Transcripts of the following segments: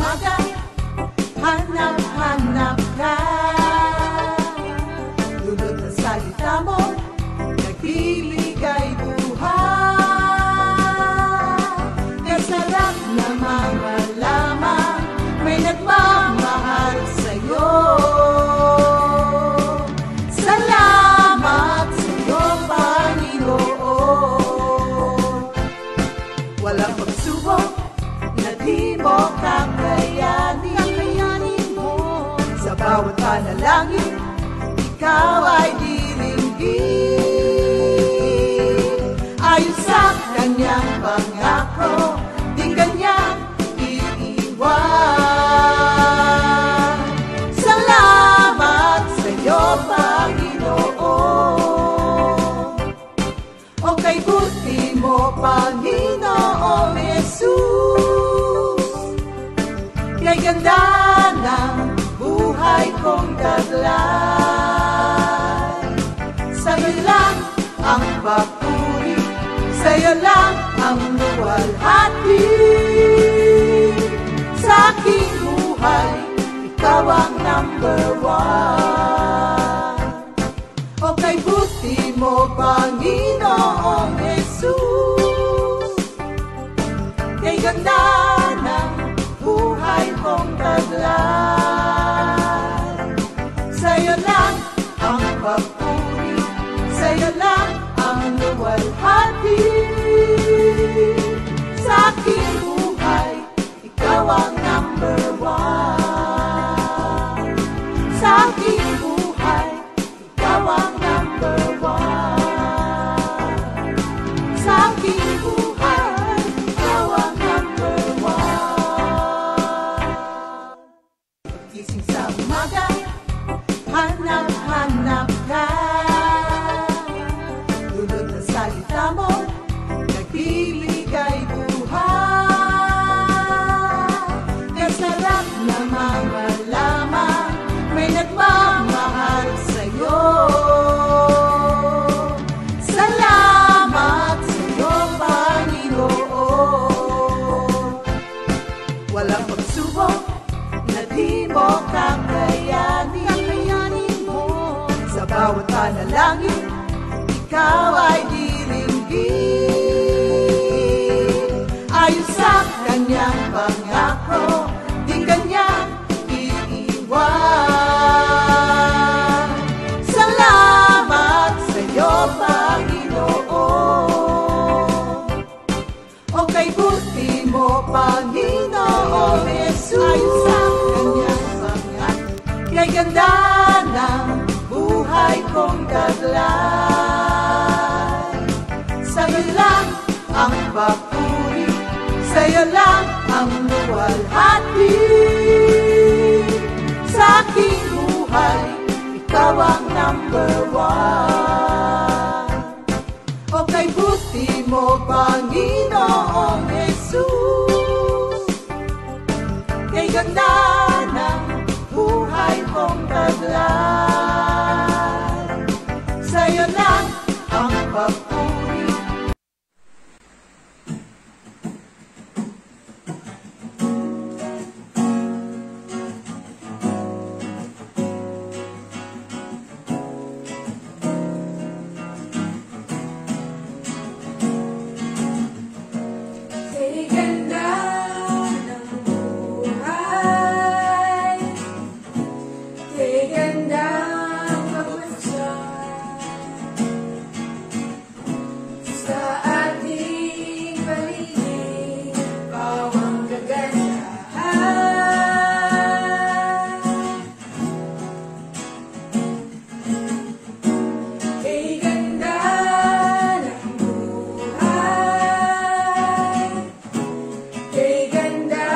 umaga, hanap-hanap ka. Dulot ng salita mo, nagbibigay buhay. Ang sarap na mga lamang, may nagmamahal sa'yo. Salamat sa'yo, Panginoon. Walang pagsubok na di mo kakayanin mo. Sa bawat panalangin, ikaw ay diringgin. Ayon sa kanyang pangako, di kanyang iiwan. Salamat sa'yo, Panginoon. O kay buti mo, Panginoong Jesus. Kay ganda ng buhay kong taglay. Sa'yo lang ang papuri, sa'yo lang ang luwalhati. Sa aking buhay, ikaw ang number one. O kay buti mo, Panginoong Jesus. Kay ganda ng buhay kong taglay. Sa'yo lang ang papuri, sa'yo lang ang luwalhati. Sa aking buhay, ikaw ang number one. Sa aking buhay, ikaw ang number one. Sa aking buhay, ikaw ang number one. Gising sa umaga, hanap-hanap ka. Dulot ng salita mo, nagbibigay buhay. Ang sarap na mga lamang, may nagmamahal sa'yo. Salamat sa'yo, Panginoon. Walang pagsubok na di mo kakayanin mo. Sa bawat panalangin, ikaw ay diringgin. Ayon sa kanyang pangako, di kanyang iiwan. Salamat sa'yo, Panginoon. O kay buti mo, Panginoong Jesus. Ayon sa kanyang pangako, kay ganda ng buhay kong taglay. Sa'yo lang ang papuri, sa'yo lang ang luwalhati. Sa aking buhay, ikaw ang number one. O kay buti mo, Panginoong Jesus. Kay ganda ng buhay kong taglay. Sa'yo lang ang papuri. Kay ganda ng buhay, kay ganda ng pagmasdan. Sa ating paligid, pawang kagandahan. Kay ganda ng buhay, kay ganda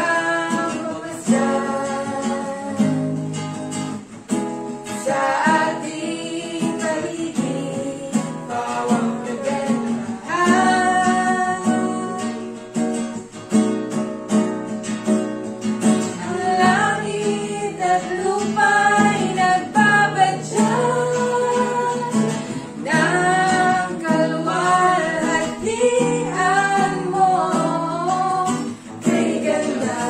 ng pagmasdan. Sa ating paligid, pawang kagandahan. Ang langit at lupa'y nagbabadyan ng kaluwalhatian mo. Kay ganda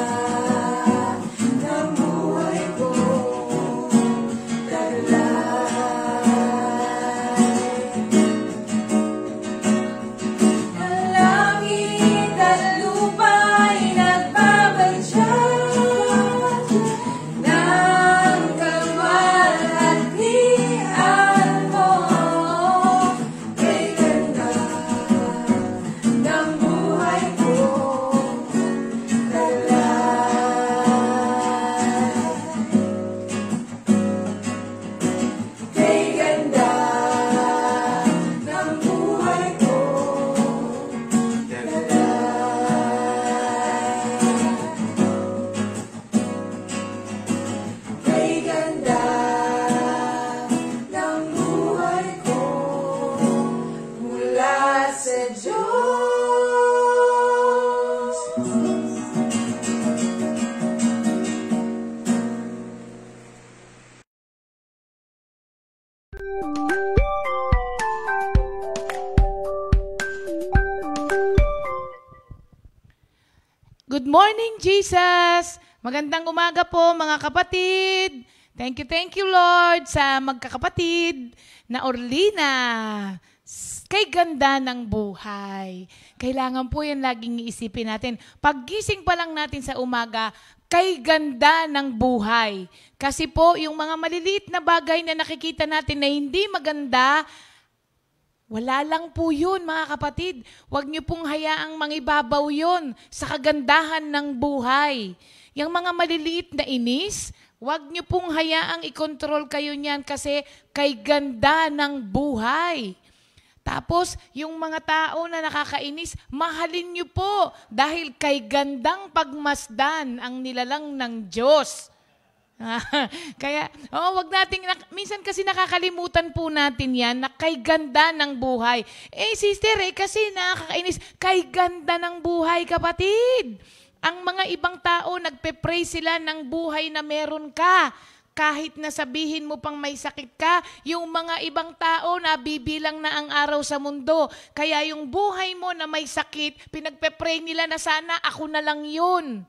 Good morning, Jesus! Magandang umaga po, mga kapatid! Thank you, Lord, sa magkakapatid na Orlina. Kay ganda ng buhay. Kailangan po yan laging iisipin natin. Paggising pa lang natin sa umaga, kay ganda ng buhay. Kasi po, yung mga maliliit na bagay na nakikita natin na hindi maganda, wala lang po yun, mga kapatid. Huwag niyo pong hayaang mangibabaw yun sa kagandahan ng buhay. Yung mga maliliit na inis, huwag niyo pong hayaang ikontrol kayo niyan kasi kay ganda ng buhay. Tapos, yung mga tao na nakakainis, mahalin niyo po dahil kay gandang pagmasdan ang nilalang ng Diyos. Kaya, wag nating, minsan kasi nakakalimutan po natin yan na kay ganda ng buhay. Sister, kasi nakakainis, kay ganda ng buhay, kapatid. Ang mga ibang tao, nagpe-pray sila ng buhay na meron ka. Kahit na sabihin mo pang may sakit ka, yung mga ibang tao nabibilang na ang araw sa mundo. Kaya yung buhay mo na may sakit, pinagpe-pray nila na sana ako na lang yun.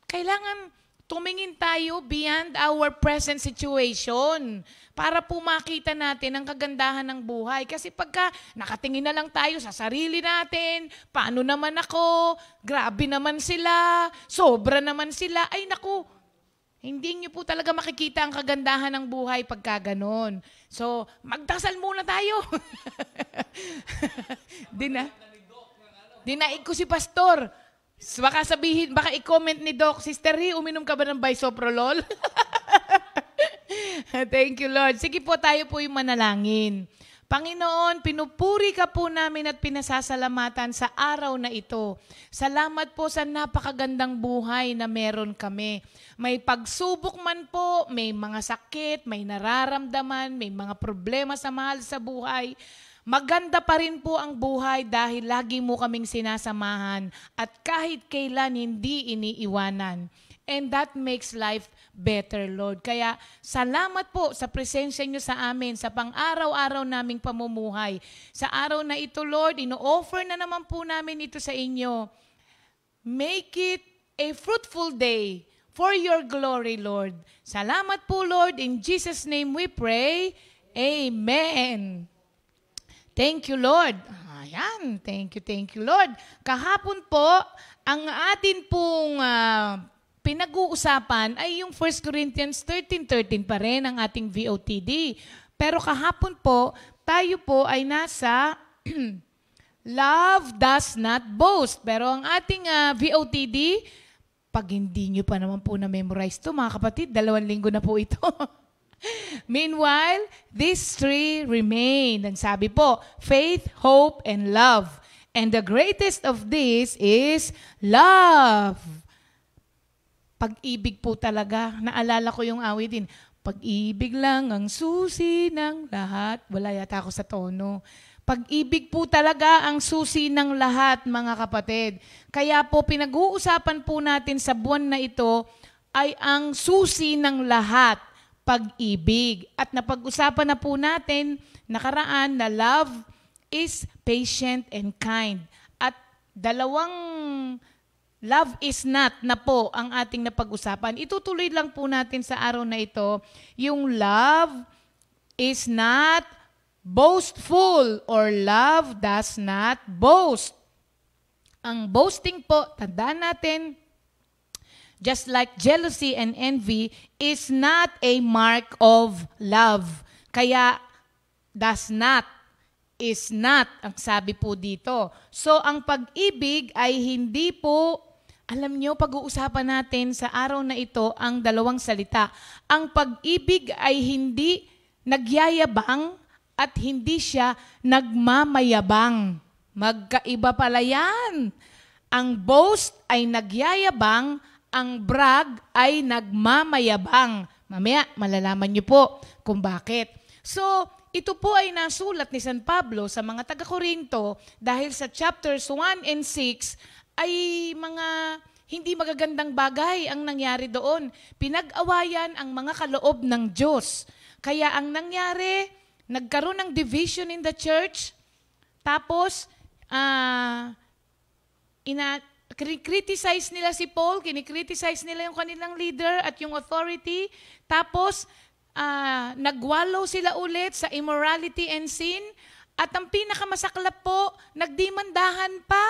Kailangan tumingin tayo beyond our present situation para po makita natin ang kagandahan ng buhay. Kasi pagka nakatingin na lang tayo sa sarili natin, paano naman ako, grabe naman sila, sobra naman sila, ay naku, hindi niyo po talaga makikita ang kagandahan ng buhay pagka ganon. So, magdasal muna tayo. Dinaig ko si pastor. Baka sabihin, baka i-comment ni Doc, Sister Ri, uminom ka ba ng bisoprolol? Thank you, Lord. Sige po, tayo po yung manalangin. Panginoon, pinupuri ka po namin at pinasasalamatan sa araw na ito. Salamat po sa napakagandang buhay na meron kami. May pagsubok man po, may mga sakit, may nararamdaman, may mga problema sa mahal sa buhay. Maganda pa rin po ang buhay dahil lagi mo kaming sinasamahan at kahit kailan hindi iniiwanan. And that makes life better, Lord. Kaya salamat po sa presensya niyo sa amin, sa pang-araw-araw naming pamumuhay. Sa araw na ito, Lord, ino-offer na naman po namin ito sa inyo. Make it a fruitful day for your glory, Lord. Salamat po, Lord. In Jesus' name we pray. Amen. Thank you, Lord. Ayan, thank you, Lord. Kahapon po, ang atin pong pinag-uusapan ay yung 1 Corinthians 13:13 pa rin ang ating VOTD. Pero kahapon po, tayo po ay nasa love does not boast. Pero ang ating VOTD, pag hindi nyo pa naman po na-memorize to, mga kapatid, 2 linggo na po ito. Meanwhile, these three remain. Ang sabi po, faith, hope, and love. And the greatest of these is love. Pag-ibig po talaga. Naalala ko yung awitin. Pag-ibig lang ang susi ng lahat. Wala yata ako sa tono. Pag-ibig po talaga ang susi ng lahat, mga kapatid. Kaya po, pinag-uusapan po natin sa buwan na ito ay ang susi ng lahat. Pag-ibig. At napag-usapan na po natin nakaraan na love is patient and kind. At dalawang love is not na po ang ating napag-usapan. Itutuloy lang po natin sa araw na ito yung love is not boastful or love does not boast. Ang boasting po, tandaan natin, just like jealousy and envy, is not a mark of love. Kaya, does not, is not, ang sabi po dito. So, ang pag-ibig ay hindi po, alam nyo, pag-uusapan natin sa araw na ito ang dalawang salita. Ang pag-ibig ay hindi nagyayabang at hindi siya nagmamayabang. Magkaiba pala yan. Ang boast ay nagyayabang, ang brag ay nagmamayabang. Mamaya, malalaman niyo po kung bakit. So, ito po ay nasulat ni San Pablo sa mga taga-Korinto dahil sa chapters 1 and 6 ay mga hindi magagandang bagay ang nangyari doon. Pinag-awayan ang mga kaloob ng Diyos. Kaya ang nangyari, nagkaroon ng division in the church, tapos Kinikriticize nila si Paul, kinikriticize nila yung kanilang leader at yung authority. Tapos, nagwallow sila ulit sa immorality and sin. At ang pinakamasaklap po, nagdimandahan pa.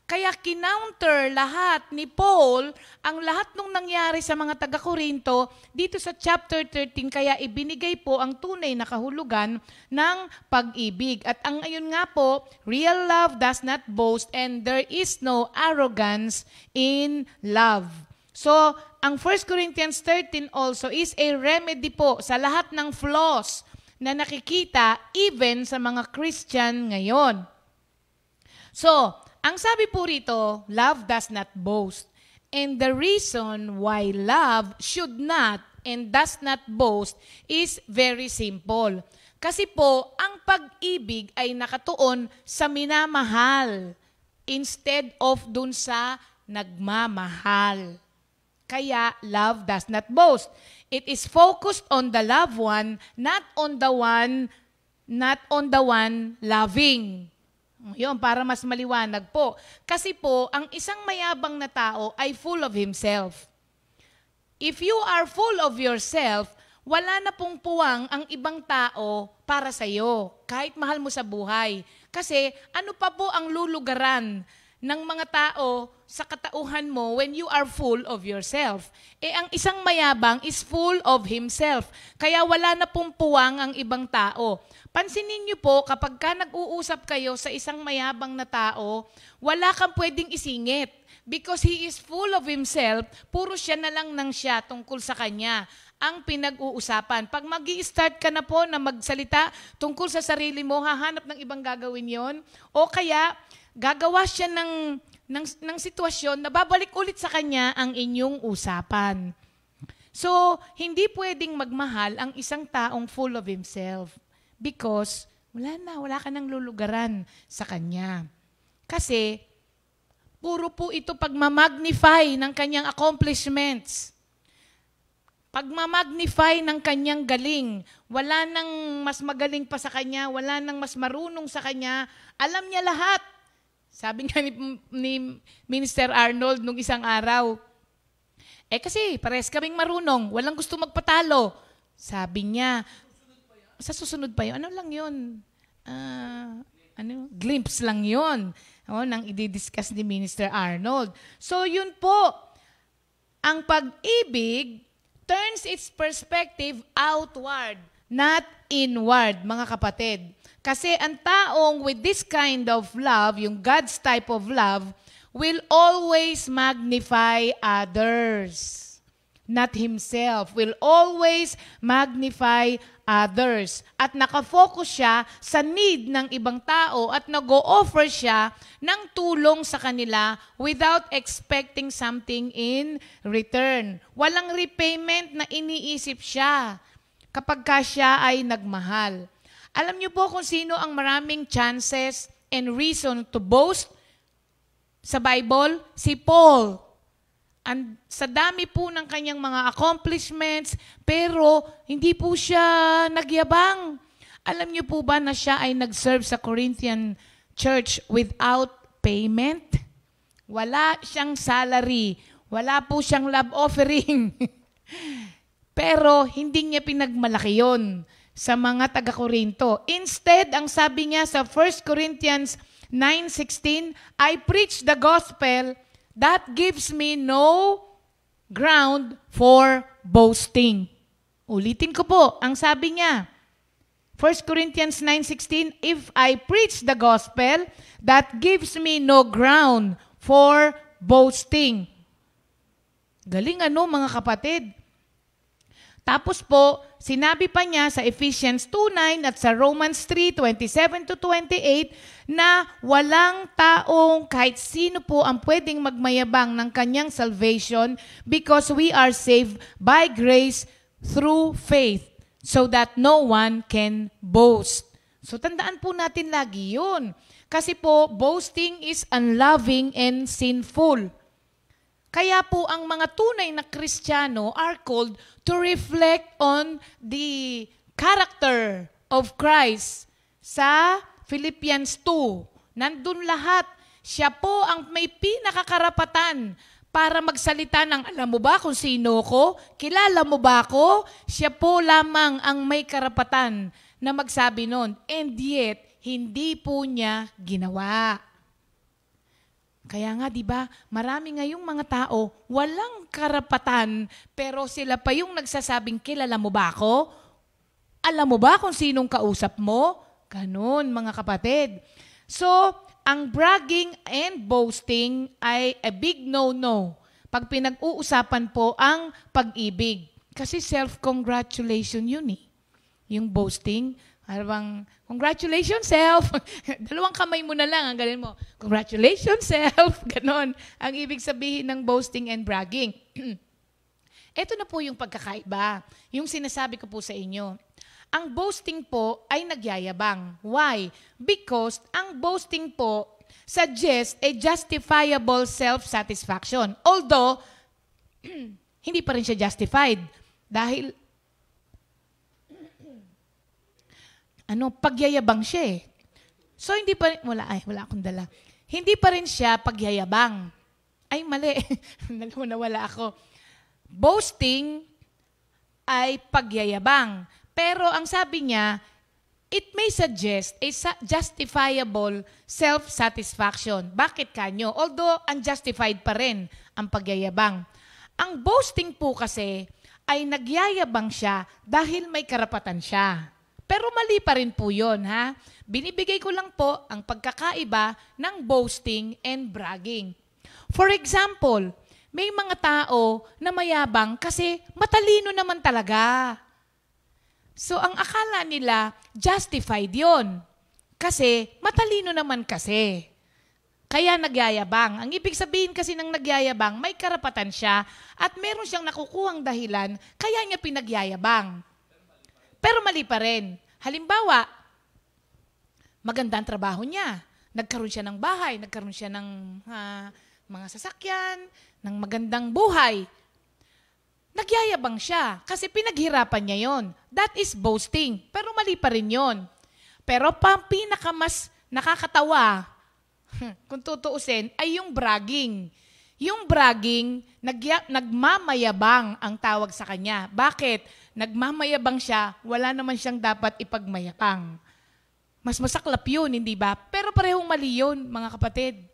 Kaya kinounter lahat ni Paul ang lahat nung nangyari sa mga taga-Korinto dito sa chapter 13. Kaya ibinigay po ang tunay na kahulugan ng pag-ibig. At ang ayun nga po, real love does not boast and there is no arrogance in love. So, ang 1 Corinthians 13 also is a remedy po sa lahat ng flaws na nakikita even sa mga Christian ngayon. So, ang sabi po rito, love does not boast. And the reason why love should not and does not boast is very simple. Kasi po, ang pag-ibig ay nakatuon sa minamahal instead of dun sa nagmamahal. Kaya, love does not boast. It is focused on the loved one, not on the one loving. Yun, para mas maliwanag po. Kasi po, ang isang mayabang na tao ay full of himself. If you are full of yourself, wala na pong puwang ang ibang tao para sa iyo, kahit mahal mo sa buhay. Kasi ano pa po ang lulugaran ng mga tao sa katauhan mo when you are full of yourself? Ang isang mayabang is full of himself. Kaya wala na pong puwang ang ibang tao. Pansinin niyo po, kapag ka nag-uusap kayo sa isang mayabang na tao, wala kang pwedeng isingit. Because he is full of himself, puro siya na lang ng siya tungkol sa kanya ang pinag-uusapan. Pag mag-i-start ka na po na magsalita tungkol sa sarili mo, hahanap ng ibang gagawin yon. O kaya, gagawa siya ng sitwasyon na babalik ulit sa kanya ang inyong usapan. So, hindi pwedeng magmahal ang isang taong full of himself. Because, wala ka nang lulugaran sa kanya. Kasi, puro po ito pagmamagnify ng kanyang accomplishments. Pagmamagnify ng kanyang galing. Wala nang mas magaling pa sa kanya, wala nang mas marunong sa kanya. Alam niya lahat. Sabi nga ni Minister Arnold nung isang araw, kasi pares kaming marunong, walang gusto magpatalo. Sabi niya, sa susunod pa yun. Ano lang yun? Glimpse lang yun. Nang i-discuss ni Minister Arnold. So yun po, ang pag-ibig turns its perspective outward, not inward, mga kapatid. Kasi ang taong with this kind of love, yung God's type of love, will always magnify others. Not himself. Will always magnify others. At nakafocus siya sa need ng ibang tao at nag-o-offer siya ng tulong sa kanila without expecting something in return. Walang repayment na iniisip siya kapag ka siya ay nagmahal. Alam niyo po kung sino ang maraming chances and reason to boast sa Bible? Si Paul. Sa dami po ng kanyang mga accomplishments, pero hindi po siya nagyabang. Alam niyo po ba na siya ay nag-serve sa Corinthian church without payment? Wala siyang salary. Wala po siyang love offering. Pero hindi niya pinagmalaki yun sa mga taga-Korinto. Instead, ang sabi niya sa 1 Corinthians 9:16, I preach the gospel that gives me no ground for boasting. Ulitin ko po, ang sabi niya, 1 Corinthians 9:16, if I preach the gospel, that gives me no ground for boasting. Galing mga kapatid. Tapos po, sinabi pa niya sa Ephesians 2:9 at sa Romans 3:27-28 na walang taong kahit sino po ang pwedeng magmayabang ng kanyang salvation because we are saved by grace through faith so that no one can boast. So tandaan po natin lagi yun. Kasi po, boasting is unloving and sinful. Kaya po ang mga tunay na Kristiyano are called to reflect on the character of Christ. Sa Philippians 2, nandun lahat. Siya po ang may pinakakarapatan para magsalita ng, alam mo ba kung sino ko? Kilala mo ba ako? Siya po lamang ang may karapatan na magsabi nun. And yet, hindi po niya ginawa. Kaya nga, di ba, marami ngayong mga tao, walang karapatan, pero sila pa yung nagsasabing, kilala mo ba ako? Alam mo ba kung sinong kausap mo? Ganun, mga kapatid. So, ang bragging and boasting ay a big no-no pag pinag-uusapan po ang pag-ibig. Kasi self-congratulation yun eh. Yung boasting, parang, congratulations, self. Dalawang kamay mo na lang, ang galing mo. Congratulations, self. Ganon. Ang ibig sabihin ng boasting and bragging. Ito na po yung pagkakaiba. Yung sinasabi ko po sa inyo. Ang boasting po ay nagyayabang. Why? Because ang boasting po suggests a justifiable self-satisfaction. Although, hindi pa rin siya justified. Dahil, pagyayabang siya eh. So, hindi pa rin, wala akong dala. Hindi pa rin siya pagyayabang. Ay, mali. Nawala ako. Boasting ay pagyayabang. Pero ang sabi niya, it may suggest a justifiable self-satisfaction. Bakit kanyo? Although unjustified pa rin ang pagyayabang. Ang boasting po kasi ay nagyayabang siya dahil may karapatan siya. Pero mali pa rin po yun, ha? Binibigay ko lang po ang pagkakaiba ng boasting and bragging. For example, may mga tao na mayabang kasi matalino naman talaga. So, ang akala nila, justified yon. Kasi, matalino naman kasi. Kaya nagyayabang. Ang ibig sabihin kasi ng nagyayabang, may karapatan siya at meron siyang nakukuhang dahilan, kaya niya pinagyayabang. Pero mali pa rin. Halimbawa, maganda ang trabaho niya. Nagkaroon siya ng bahay, nagkaroon siya ng mga sasakyan, ng magandang buhay. Nagyayabang siya kasi pinaghirapan niya yon. That is boasting. Pero mali pa rin yon. Pero pinakamas nakakatawa, kung tutuusin, ay yung bragging. Yung bragging, nagmamayabang ang tawag sa kanya. Bakit? Nagmamayabang siya, wala naman siyang dapat ipagmayabang. Mas masaklap yun, hindi ba? Pero parehong mali yun, mga kapatid.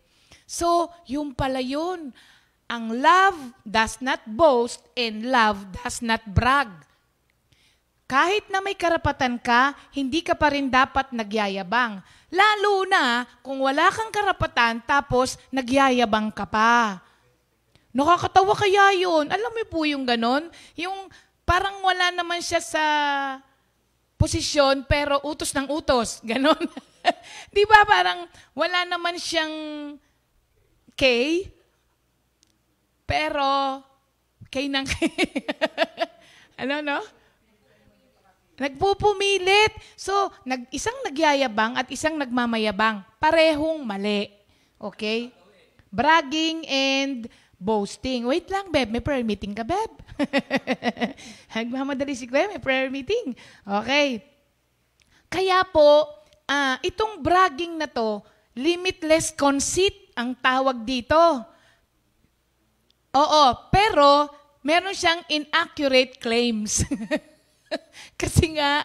So, yung pala yun. Ang love does not boast and love does not brag. Kahit na may karapatan ka, hindi ka pa rin dapat nagyayabang. Lalo na kung wala kang karapatan tapos nagyayabang ka pa. Nakakatawa kaya yun. Alam mo po yung ganon? Yung parang wala naman siya sa posisyon pero utos ng utos. Ganon. Di ba parang wala naman siyang kay, pero, kay ng ano, no? Nagpupumilit. So, isang nagyayabang at isang nagmamayabang. Parehong mali. Okay? Bragging and boasting. Wait lang, Beb. May prayer meeting ka, Beb? Nagmamadali si Beb. May prayer meeting. Okay. Kaya po, itong bragging na to, limitless conceit ang tawag dito. Oo, pero meron siyang inaccurate claims. Kasi nga,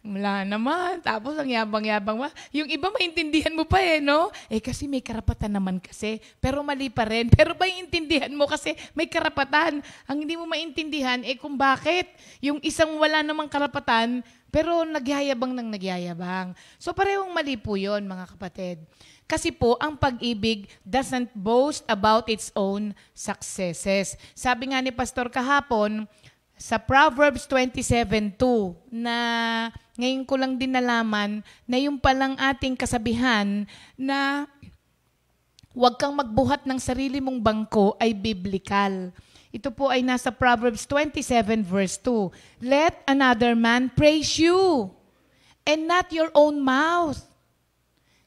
wala naman. Tapos ang yabang-yabang. Yung iba maintindihan mo pa no? Kasi may karapatan naman kasi. Pero mali pa rin. Pero maintindihan mo kasi may karapatan. Ang hindi mo maintindihan, kung bakit. Yung isang wala namang karapatan, pero nagyayabang ng nagyayabang. So parehong mali po yun, mga kapatid. Kasi po, ang pag-ibig doesn't boast about its own successes. Sabi nga ni Pastor kahapon, sa Proverbs 27:2, na ngayon ko lang din nalaman na yung palang ating kasabihan na huwag kang magbuhat ng sarili mong bangko ay biblical. Ito po ay nasa Proverbs 27:2. Let another man praise you and not your own mouth.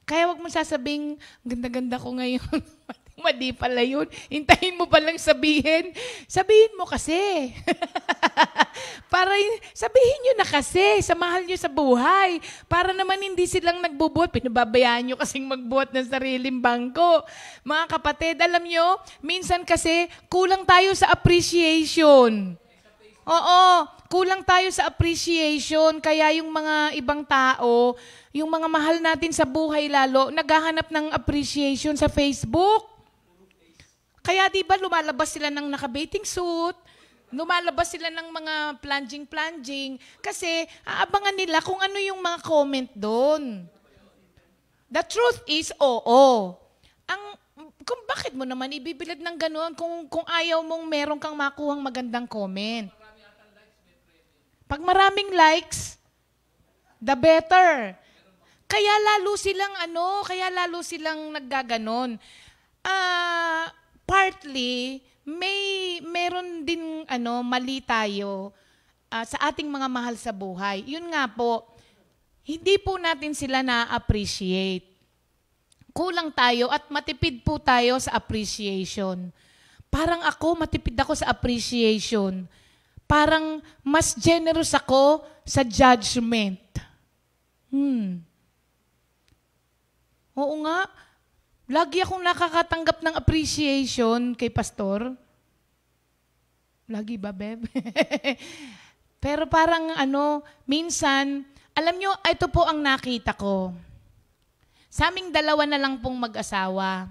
Kaya wag mo sasabing, ganda-ganda ko ngayon. Mali pala yun. Hintayin mo palang sabihin. Sabihin mo kasi. Sabihin nyo na kasi, sa mahal nyo sa buhay. Para naman hindi silang nagbubuhat. Pinababayaan nyo kasing magbuhat ng sariling bangko. Mga kapatid, alam nyo, minsan kasi kulang tayo sa appreciation. Oo, kulang tayo sa appreciation. Kaya yung mga ibang tao, yung mga mahal natin sa buhay lalo, naghahanap ng appreciation sa Facebook. Kaya di ba lumalabas sila ng naka-bathing suit, lumalabas sila ng mga plunging, kasi aabangan nila kung ano yung mga comment doon. The truth is, oo. Kung bakit mo naman ibibilad ng gano'n kung ayaw mong meron kang makuhang magandang comment? Pag maraming likes, the better. Kaya lalo silang naggaganon. Partly, meron din mali tayo sa ating mga mahal sa buhay. Yun nga po, hindi po natin sila na-appreciate. Kulang tayo at matipid po tayo sa appreciation. Parang matipid ako sa appreciation. Parang mas generous ako sa judgment. Oo nga. Lagi akong nakakatanggap ng appreciation kay pastor. Lagi ba, Beb? Pero parang minsan, alam nyo, ito po ang nakita ko. Sa aming dalawa na lang pong mag-asawa.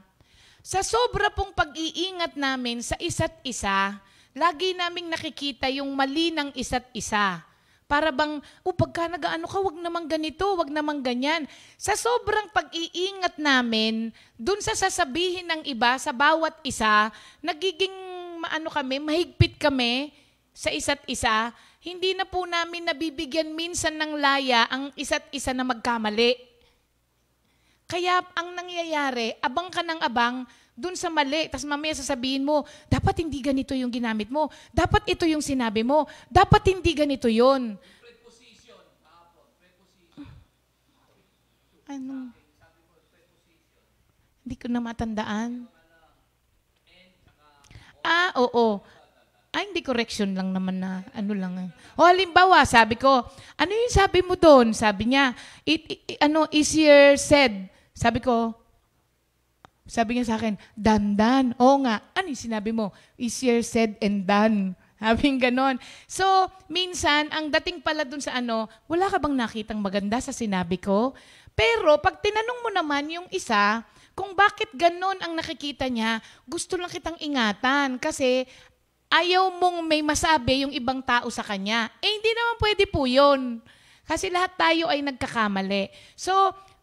Sa sobra pong pag-iingat namin sa isa't isa, lagi naming nakikita yung mali ng isa't isa. Para bang, pagka nag-ano ka, wag naman ganito, wag naman ganyan. Sa sobrang pag-iingat namin, dun sa sasabihin ng iba, sa bawat isa, nagiging mahigpit kami sa isa't isa. Hindi na po namin nabibigyan minsan ng laya ang isa't isa na magkamali. Kaya ang nangyayari, abang ka ng abang, dun sa mali, tapos mamaya sasabihin mo, dapat hindi ganito yung ginamit mo, dapat ito yung sinabi mo, dapat hindi ganito yun. Preposition. Ano? Hindi ko na matandaan. Oo. Hindi correction lang naman na, lang. Halimbawa, sabi ko, ano yung sabi mo doon? Sabi niya, easier said. Sabi niya sa akin, done. Oo nga. Ano yung sinabi mo? Easier said and done. Sabing ganon. So, minsan, ang dating pala dun sa wala ka bang nakitang maganda sa sinabi ko? Pero, pag tinanong mo naman yung isa, kung bakit ganon ang nakikita niya, gusto lang kitang ingatan. Kasi, ayaw mong may masabi yung ibang tao sa kanya. Hindi naman pwede po yun. Kasi lahat tayo ay nagkakamali. So,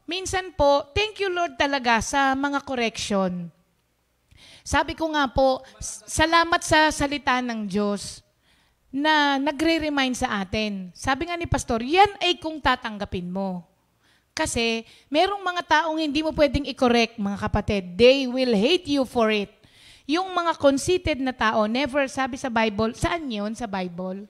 minsan po, thank you Lord talaga sa mga correction. Sabi ko nga po, salamat sa salita ng Diyos na nagre-remind sa atin. Sabi nga ni Pastor, yan ay kung tatanggapin mo. Kasi merong mga taong hindi mo pwedeng i-correct, mga kapatid. They will hate you for it. Yung mga conceited na tao, never, sabi sa Bible, saan yun sa Bible?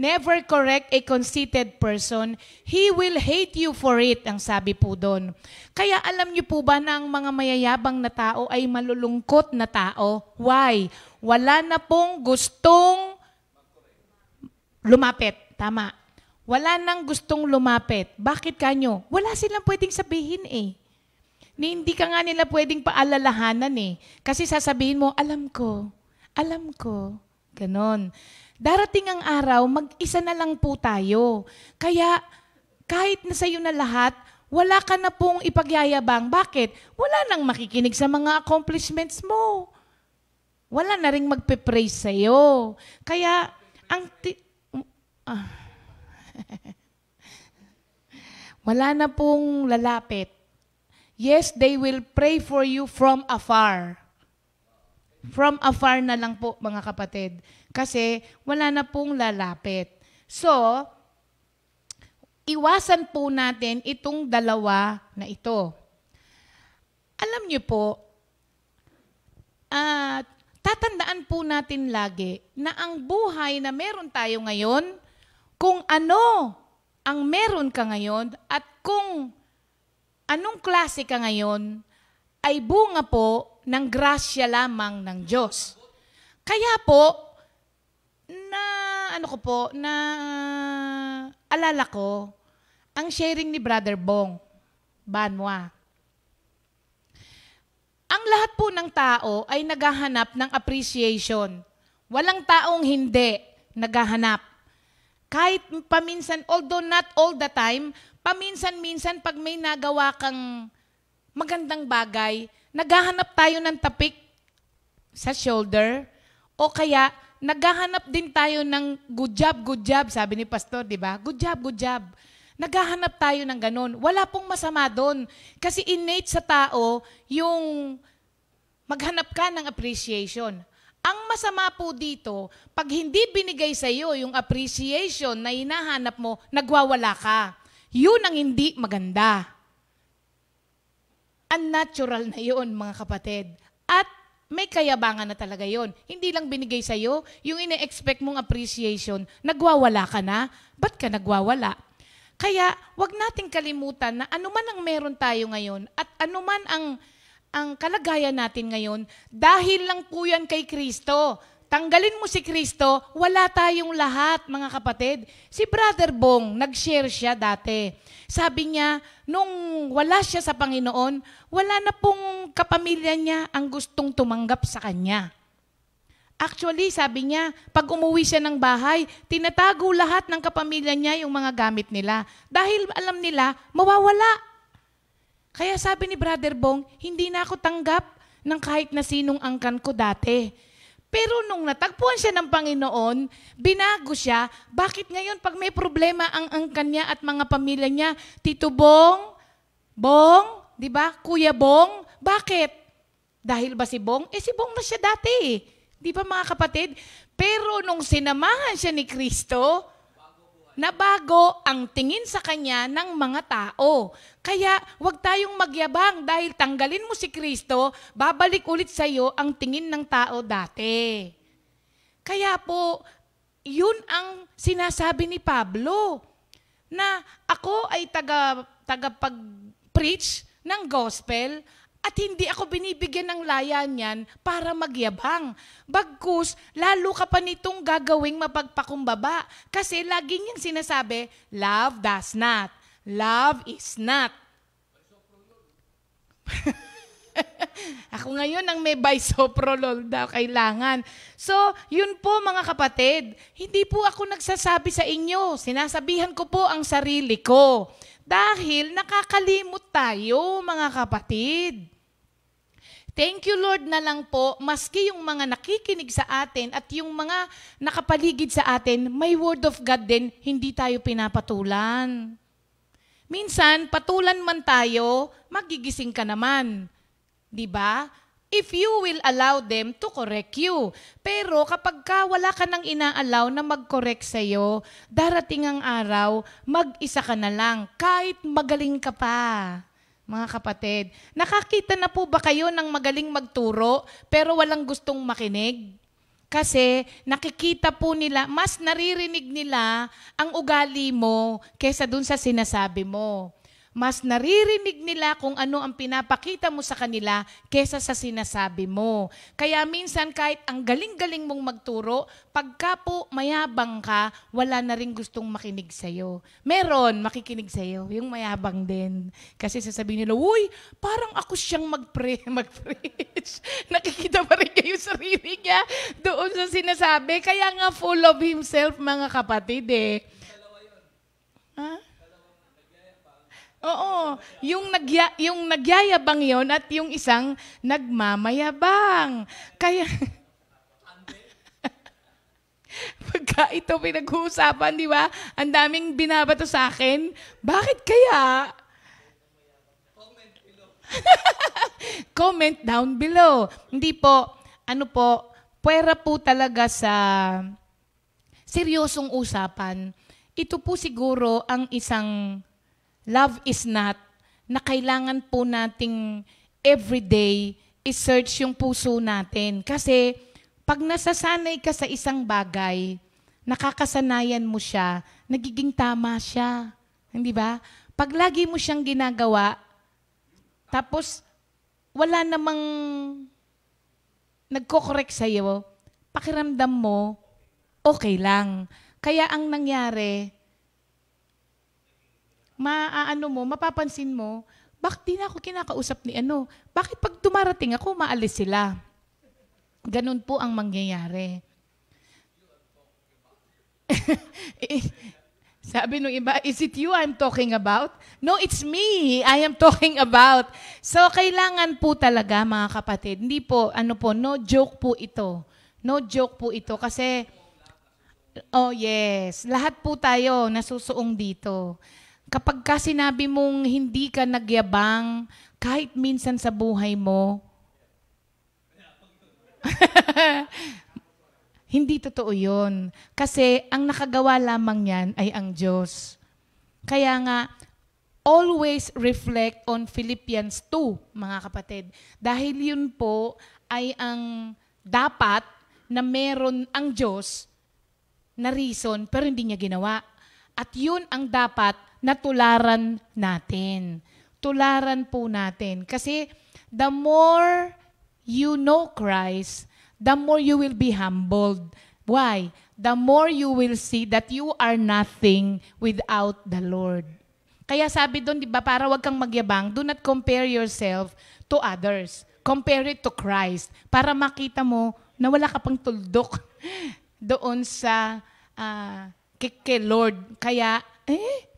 Never correct a conceited person. He will hate you for it, ang sabi po doon. Kaya alam niyo po ba na ang mga mayayabang na tao ay malulungkot na tao? Why? Wala na pong gustong lumapit. Tama. Wala nang gustong lumapit. Bakit kanyo? Wala silang pwedeng sabihin Hindi ka nga nila pwedeng paalalahanan Kasi sasabihin mo, alam ko. Ganon. Darating ang araw, mag-isa na lang po tayo. Kaya, kahit na sa'yo na lahat, wala ka na pong ipagyayabang. Bakit? Wala nang makikinig sa mga accomplishments mo. Wala na ring magpe-praise sa'yo. Kaya, wala na pong lalapit. Yes, they will pray for you from afar. From afar na lang po, mga kapatid. Kasi wala na pong lalapit. So, iwasan po natin itong dalawa na ito. Alam niyo po, tatandaan po natin lagi na ang buhay na meron tayo ngayon, kung ano ang meron ka ngayon at kung anong klase ka ngayon, ay bunga po ng grasya lamang ng Diyos. Kaya po, alala ko, ang sharing ni Brother Bong, Banwa. Ang lahat po ng tao ay naghahanap ng appreciation. Walang taong hindi naghahanap. Kahit paminsan, although not all the time, paminsan-minsan pag may nagawa kang magandang bagay, naghahanap tayo ng tapik sa shoulder o kaya naghahanap din tayo ng good job, sabi ni Pastor, di ba? Good job. Naghahanap tayo ng ganun. Wala pong masama doon. Kasi innate sa tao yung maghanap ka ng appreciation. Ang masama po dito, pag hindi binigay sa iyo yung appreciation na hinahanap mo, nagwawala ka. Yun ang hindi maganda. Unnatural na yun, mga kapatid. At may kayabangan na talaga yun. Hindi lang binigay sa iyo, yung ine-expect mong appreciation, nagwawala ka na. Ba't ka nagwawala? Kaya, wag nating kalimutan na anuman ang meron tayo ngayon at anuman ang kalagayan natin ngayon, dahil lang po yan kay Kristo. Tanggalin mo si Kristo, wala tayong lahat, mga kapatid. Si Brother Bong, nag-share siya dati. Sabi niya, nung wala siya sa Panginoon, wala na pong kapamilya niya ang gustong tumanggap sa kanya. Actually, sabi niya, pag umuwi siya ng bahay, tinatago lahat ng kapamilya niya yung mga gamit nila. Dahil alam nila, mawawala. Kaya sabi ni Brother Bong, hindi na ako tanggap ng kahit na sinong angkan ko dati. Pero nung natagpuan siya ng Panginoon, binago siya. Bakit ngayon pag may problema ang angkan niya at mga pamilya niya, Tito Bong, di ba? Kuya Bong, bakit? Dahil ba si Bong? Si Bong na siya dati. Di ba mga kapatid? Pero nung sinamahan siya ni Kristo, nabago ang tingin sa kanya ng mga tao. Kaya huwag tayong magyabang dahil tanggalin mo si Kristo, babalik ulit sa iyo ang tingin ng tao dati. Kaya po, yun ang sinasabi ni Pablo, na ako ay tagapag-preach ng gospel at hindi ako binibigyan ng laya niyan para magyabang. Bagkus, lalo ka pa nitong gagawing mapagpakumbaba. Kasi laging yung sinasabi, love does not. Love is not. Ako ngayon ang may bisoprolol daw kailangan. So, yun po mga kapatid. Hindi po ako nagsasabi sa inyo. Sinasabihan ko po ang sarili ko. Dahil nakakalimot tayo, mga kapatid. Thank you, Lord, na lang po, maski yung mga nakikinig sa atin at yung mga nakapaligid sa atin, may word of God din, hindi tayo pinapatulan. Minsan, patulan man tayo, magigising ka naman. Diba? If you will allow them to correct you. Pero kapag wala ka nang ina-allow na mag-correct sa'yo, darating ang araw, mag-isa ka na lang, kahit magaling ka pa. Mga kapatid, nakakita na po ba kayo ng magaling magturo, pero walang gustong makinig? Kasi nakikita po nila, mas naririnig nila ang ugali mo kaysa dun sa sinasabi mo. Mas naririnig nila kung ano ang pinapakita mo sa kanila kesa sa sinasabi mo. Kaya minsan kahit ang galing-galing mong magturo, pagka po mayabang ka, wala na rin gustong makinig sa'yo. Meron makikinig sa'yo, yung mayabang din. Kasi sasabihin nila, uy, parang ako siyang mag-preach. Nakikita pa rin kayo sarili niya doon sa sinasabi. Kaya nga full of himself, mga kapatid eh. Ha? Oo, yung nagyayabang yon at yung isang nagmamayabang. Kaya, pagka ito pinag-uusapan, di ba? Ang daming binabato sa akin. Bakit kaya? Comment down below. Hindi po, puwera po talaga sa seryosong usapan. Ito po siguro ang isang love is not, na kailangan po nating everyday i-search yung puso natin. Kasi pag nasasanay ka sa isang bagay, nakakasanayan mo siya, nagiging tama siya. Hindi ba? Pag lagi mo siyang ginagawa, tapos wala namang nagko-correct sa'yo, pakiramdam mo, okay lang. Kaya ang nangyari, mapapansin mo, bakit di na ako kinakausap ni ano? Bakit pag dumarating ako, maalis sila? Ganun po ang mangyayari. Sabi nung iba, is it you I'm talking about? No, it's me I am talking about. So, kailangan po talaga, mga kapatid, hindi po, no joke po ito. No joke po ito kasi, oh yes, lahat po tayo nasusuong dito. Kapag ka sinabi mong hindi ka nagyabang, kahit minsan sa buhay mo, hindi totoo yun. Kasi ang nakagawa lamang yan ay ang Diyos. Kaya nga, always reflect on Philippians 2, mga kapatid. Dahil yun po ay ang dapat na meron ang Diyos na reason pero hindi niya ginawa. At yun ang dapat na tularan natin. Tularan po natin. Kasi the more you know Christ, the more you will be humbled. Why? The more you will see that you are nothing without the Lord. Kaya sabi doon, di ba, para wag kang magyabang, do not compare yourself to others. Compare it to Christ. Para makita mo na wala ka pang tuldok doon sa kay Lord. Kaya,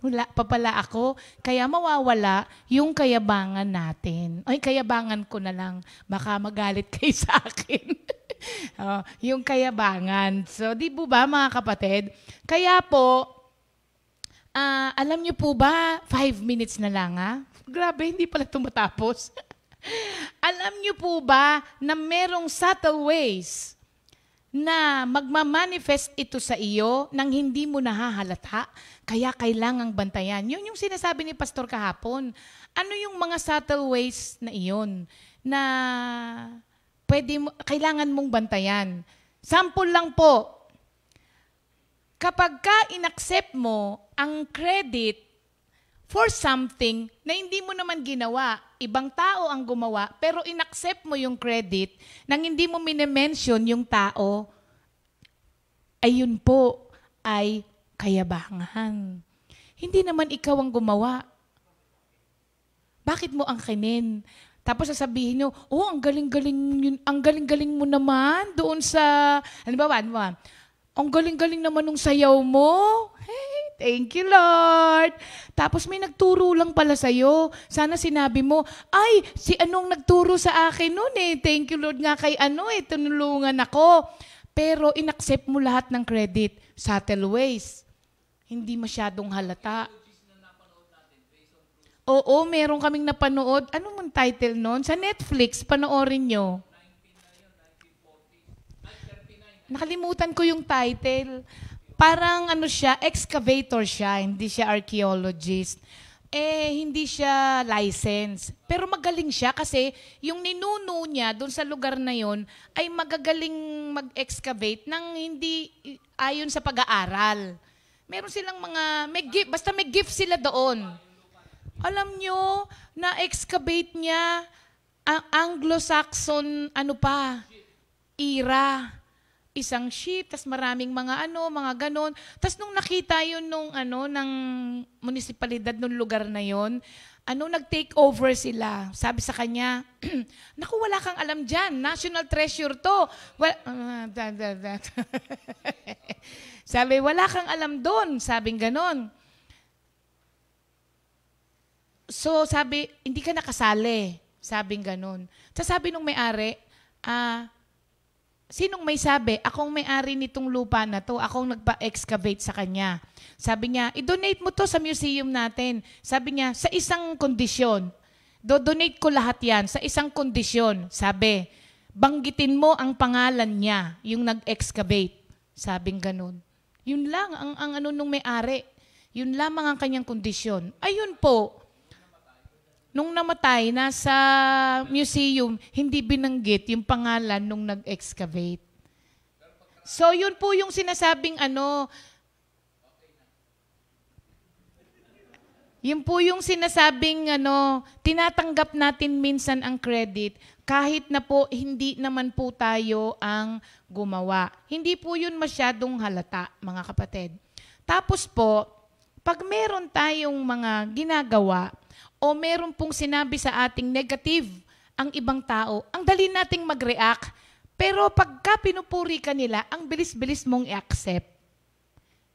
wala pa pala ako. Kaya mawawala yung kayabangan natin. Ay, kayabangan ko na lang. Baka magalit kayo sa akin. Yung kayabangan. So, di po ba, mga kapatid? Kaya po, alam niyo po ba, 5 minutes na lang, ha? Grabe, hindi pala tumatapos. Alam niyo po ba na merong subtle ways na magmamanifest ito sa iyo nang hindi mo nahahalata, kaya kailangang bantayan. Yun yung sinasabi ni Pastor kahapon. Ano yung mga subtle ways na iyon na kailangan mong bantayan? Sample lang po. Kapag ka inaccept mo ang credit for something na hindi mo naman ginawa, ibang tao ang gumawa, pero inaccept mo yung credit nang hindi mo minimension yung tao, ayun po ay kayabangan. Hindi naman ikaw ang gumawa. Bakit mo angkinin? Tapos sasabihin nyo, ang galing-galing mo naman doon sa, ano ba? Ang galing-galing naman nung sayaw mo. Hey, thank you, Lord. Tapos may nagturo lang pala sa'yo. Sana sinabi mo, ay, si anong nagturo sa akin noon eh. Thank you, Lord, nga kay tinulungan ako. Pero inaccept mo lahat ng credit. Subtle ways. Hindi masyadong halata. Oo, meron kaming napanood. Ano mong title noon? Sa Netflix, panoorin nyo. Nakalimutan ko yung title. Parang siya, excavator siya, hindi siya archaeologist. Hindi siya licensed. Pero magaling siya kasi yung ninuno niya doon sa lugar na yon ay magagaling mag-excavate nang hindi ayon sa pag-aaral. Meron silang basta may gift sila doon. Alam nyo, na-excavate niya ang Anglo-Saxon, era. Isang ship, tas maraming mga ganon. Tas nung nakita yun ng munisipalidad nung lugar na yon, nag-take over sila. Sabi sa kanya, naku, wala kang alam dyan. National treasure to. Sabi, wala kang alam doon. Sabing ganon. So, sabi, hindi ka nakasali. Sabing ganon. Sabi nung may-ari, sinong may sabi? Akong may-ari nitong lupa na to. Akong nagpa-excavate sa kanya. Sabi niya, i-donate mo to sa museum natin. Sabi niya, sa isang kondisyon. Do-donate ko lahat yan sa isang kondisyon. Sabi, banggitin mo ang pangalan niya, yung nag-excavate. Sabing ganun. Yun lang ang nung may-ari. Yun lamang ang kanyang kondisyon. Ayun po. Nung namatay, nasa museum, hindi binanggit yung pangalan nung nag-excavate. So, yun po yung sinasabing yun po yung sinasabing tinatanggap natin minsan ang credit kahit na po hindi naman po tayo ang gumawa. Hindi po yun masyadong halata, mga kapatid. Tapos po, pag meron tayong mga ginagawa o meron pong sinabi sa ating negative ang ibang tao, ang dali nating mag-react. Pero pagka pinupuri ka nila, ang bilis-bilis mong i-accept.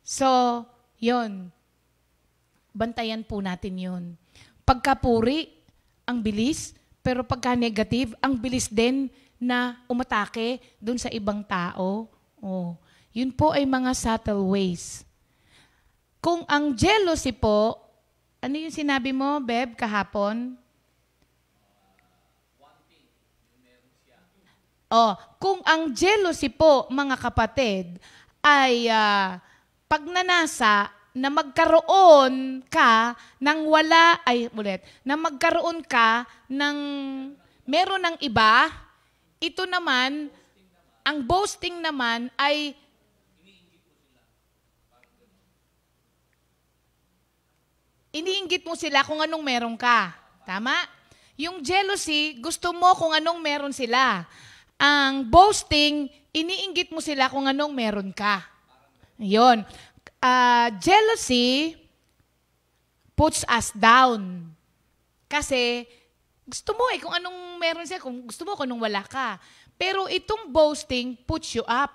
So, yon. Bantayan po natin yun. Pagkapuri, ang bilis. Pero pagka negative, ang bilis din na umatake dun sa ibang tao. Oh, yun po ay mga subtle ways. Kung ang jealousy po, ano yung sinabi mo, Beb, kahapon? Oh, kung ang jealousy po, mga kapatid, ay pagnanasa na magkaroon ka ng na magkaroon ka ng meron ng iba, ito naman, ang boasting naman ay iniinggit mo sila kung anong meron ka. Tama? Yung jealousy, gusto mo kung anong meron sila. Ang boasting, iniinggit mo sila kung anong meron ka. Yun. Jealousy puts us down. Kasi gusto mo kung anong meron siya, kung gusto mo kung anong wala ka. Pero itong boasting puts you up.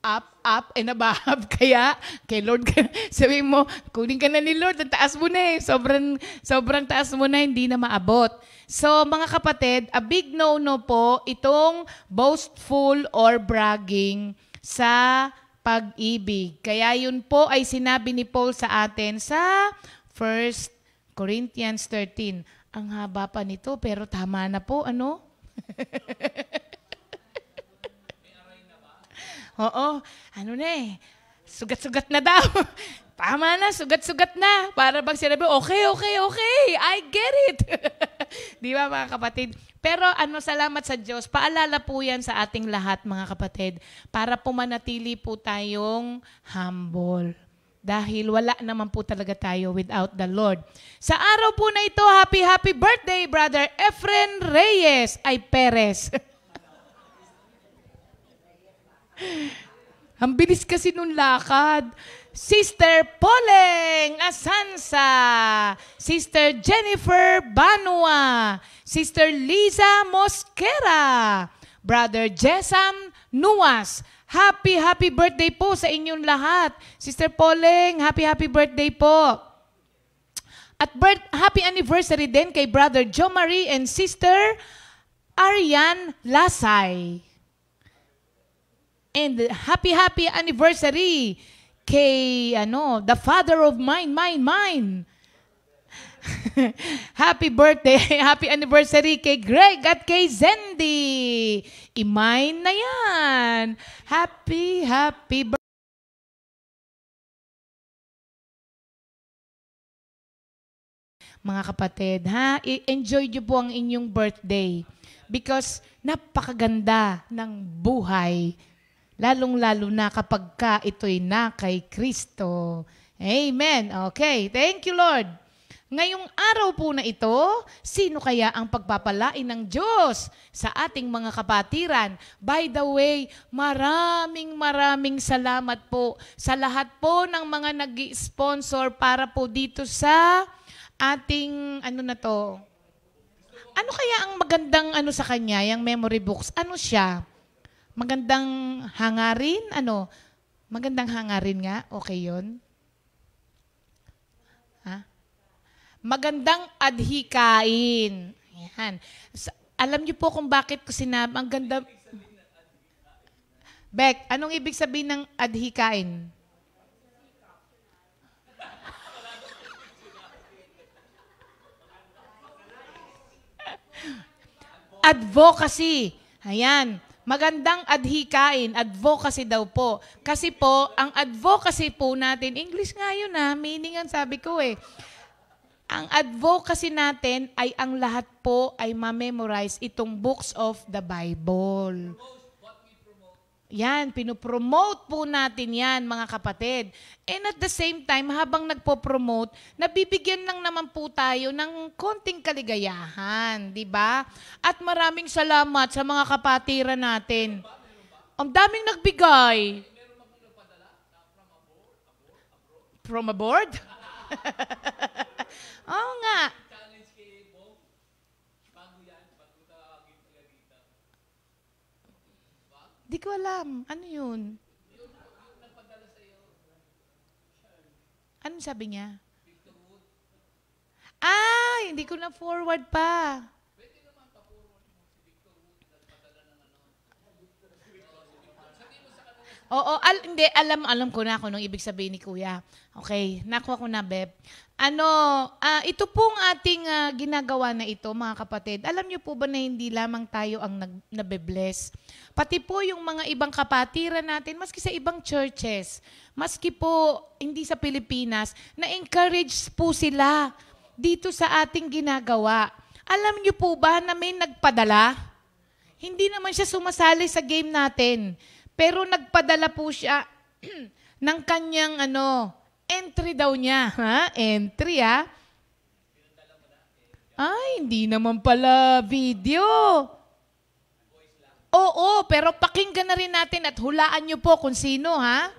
Up, and above. Kaya, kay Lord, sabihin mo, kunin ka na ni Lord, ang taas mo na sobrang taas mo na, hindi na maabot. So, mga kapatid, a big no-no po itong boastful or bragging sa pag-ibig. Kaya yun po ay sinabi ni Paul sa atin sa 1 Corinthians 13. Ang haba pa nito, pero tama na po, ano? Oo, ano na sugat-sugat na daw. Tama na, sugat-sugat na. Para bang sinabi, okay, I get it. Di ba mga kapatid? Pero salamat sa Diyos. Paalala po yan sa ating lahat mga kapatid para pumanatili po tayong humble. Dahil wala naman po talaga tayo without the Lord. Sa araw po na ito, happy birthday, Brother Efren Reyes ay Perez. Ang bilis kasi nung lakad. Sister Poleng Asansa, Sister Jennifer Banua, Sister Liza Mosquera, Brother Jessam Nuas. Happy birthday po sa inyong lahat. Sister Poleng, happy birthday po. At happy anniversary din kay Brother Jo Marie and Sister Arian Lasay. And happy anniversary kay the father of mine. Happy birthday, happy anniversary kay Greg at kay Zendi. I-mine na yan. Happy birthday. Mga kapatid, enjoy nyo po ang inyong birthday because napakaganda ng buhay. Lalong-lalo na kapag ito'y na kay Kristo. Amen. Okay. Thank you, Lord. Ngayong araw po na ito, sino kaya ang pagpapalain ng Diyos sa ating mga kapatiran? By the way, maraming salamat po sa lahat po ng mga nag-sponsor para po dito sa ating, Ano kaya ang magandang sa kanya, yung memory books? Ano siya? Magandang hangarin? Magandang hangarin nga? Okay yun? Magandang adhikain. Yan. Alam niyo po kung bakit ko sinabi, ang ganda... Beck, anong ibig sabihin ng adhikain? Advocacy. Ayan. Magandang adhikain. Advocacy daw po. Kasi po, ang advocacy po natin, English nga yun meaning ang sabi ko Ang advocacy natin ay ang lahat po ay ma-memorize itong books of the Bible. Yan, pinopromote po natin yan, mga kapatid. And at the same time, habang nagpo-promote, nabibigyan lang naman po tayo ng konting kaligayahan, di ba? At maraming salamat sa mga kapatiran natin. Ang daming nagbigay. From abroad? Oo nga. Di ko alam. Ano yun? Anong sabi niya? Ah, hindi ko na forward pa. Oo, hindi, alam ko na kung anong ibig sabihin ni Kuya. Okay, nakuha ko na, Beb. Ito pong ating ginagawa na ito, mga kapatid. Alam niyo po ba na hindi lamang tayo ang nabe-bless? Pati po yung mga ibang kapatiran natin, maski sa ibang churches, maski po hindi sa Pilipinas, na-encourage po sila dito sa ating ginagawa. Alam niyo po ba na may nagpadala? Hindi naman siya sumasali sa game natin. Pero nagpadala po siya ng kanyang entry daw niya. Ha? Entry, ha? Ay, hindi naman pala video. Oo, pero pakinggan na rin natin at hulaan niyo po kung sino, ha?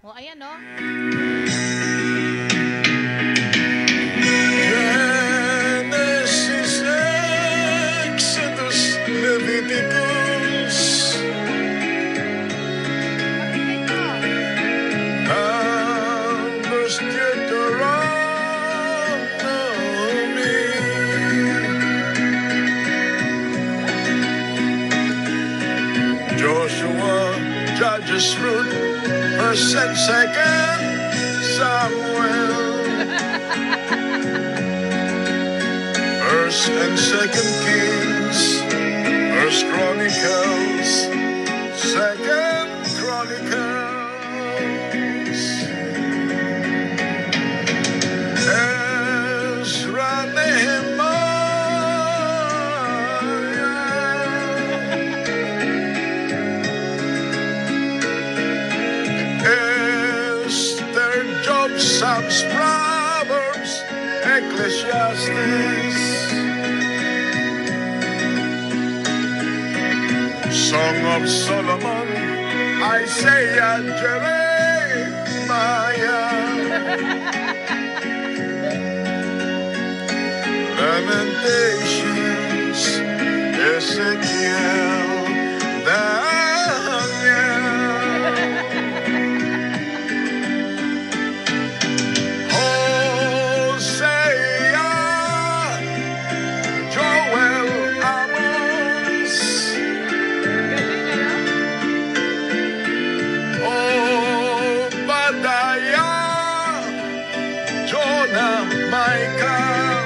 O, ayan, o. Genesis, Exodus, Leviticus, Numbers, Deuteronomy, Joshua, Judges, Ruth, 1st and 2nd Samuel, 1st and 2nd Kings, 1st Chronicles, 2nd Chronicles, Ezra, Nehemiah, Esther, Job, Psalms, Proverbs, Ecclesiastes, Song of Solomon, Isaiah, Jeremiah, Lamentations, Ezekiel, Daniel, Hosea, Joel, Amos, Obadiah, Jonah, Micah,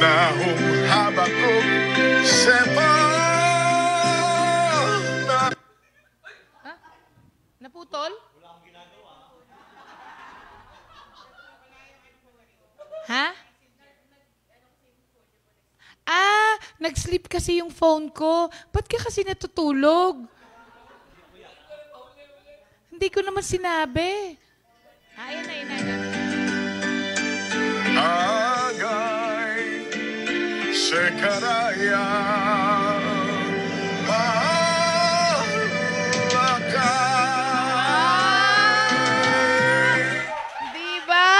Nahum, Habakkuk, Zephaniah. Ha? Naputol? Ha? Nag-sleep kasi yung phone ko. Ba't ka kasi natutulog? Hindi ko naman sinabi. Ayan na. Haggai, Zechariah, Malachi. Diba?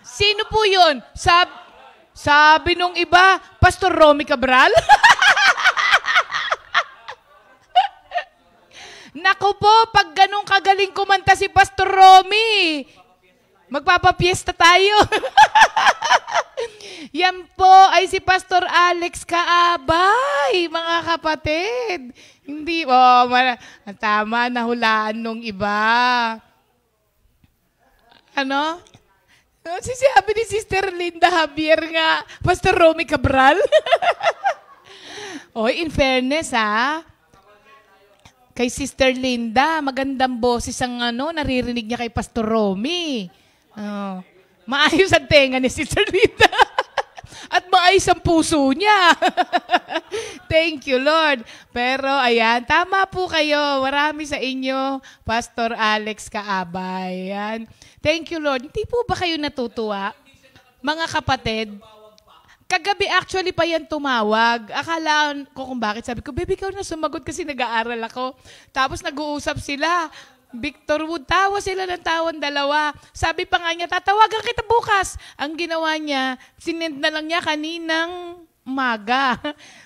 Sino po yun? Sabi nung iba, Pastor Romy Cabral? Naku po, pag ganun kagaling kumanta si Pastor Romy, magpapapiesta tayo. Yan po ay si Pastor Alex Kaabay, mga kapatid. Hindi, tama, nahulaan nung iba. Ano? Sabi ni Sister Linda Javier nga, Pastor Romy Cabral. Oy, in fairness kay Sister Linda, magandang boses ang naririnig niya kay Pastor Romy. Maayos ang tenga ni Sister Rita. At maayos ang puso niya. Thank you, Lord. Pero ayan, tama po kayo. Marami sa inyo, Pastor Alex Kaabay. Ayan. Thank you, Lord. Hindi po ba kayo natutuwa? Mga kapatid, kagabi actually pa yan tumawag. Akala ko kung bakit. Sabi ko, baby, ikaw na sumagot kasi nag-aaral ako. Tapos nag-uusap sila. Victor Wood, tawa sila ng tawan dalawa. Sabi pa nga niya, tatawagan kita bukas. Ang ginawa niya, sinend na lang niya kaninang umaga.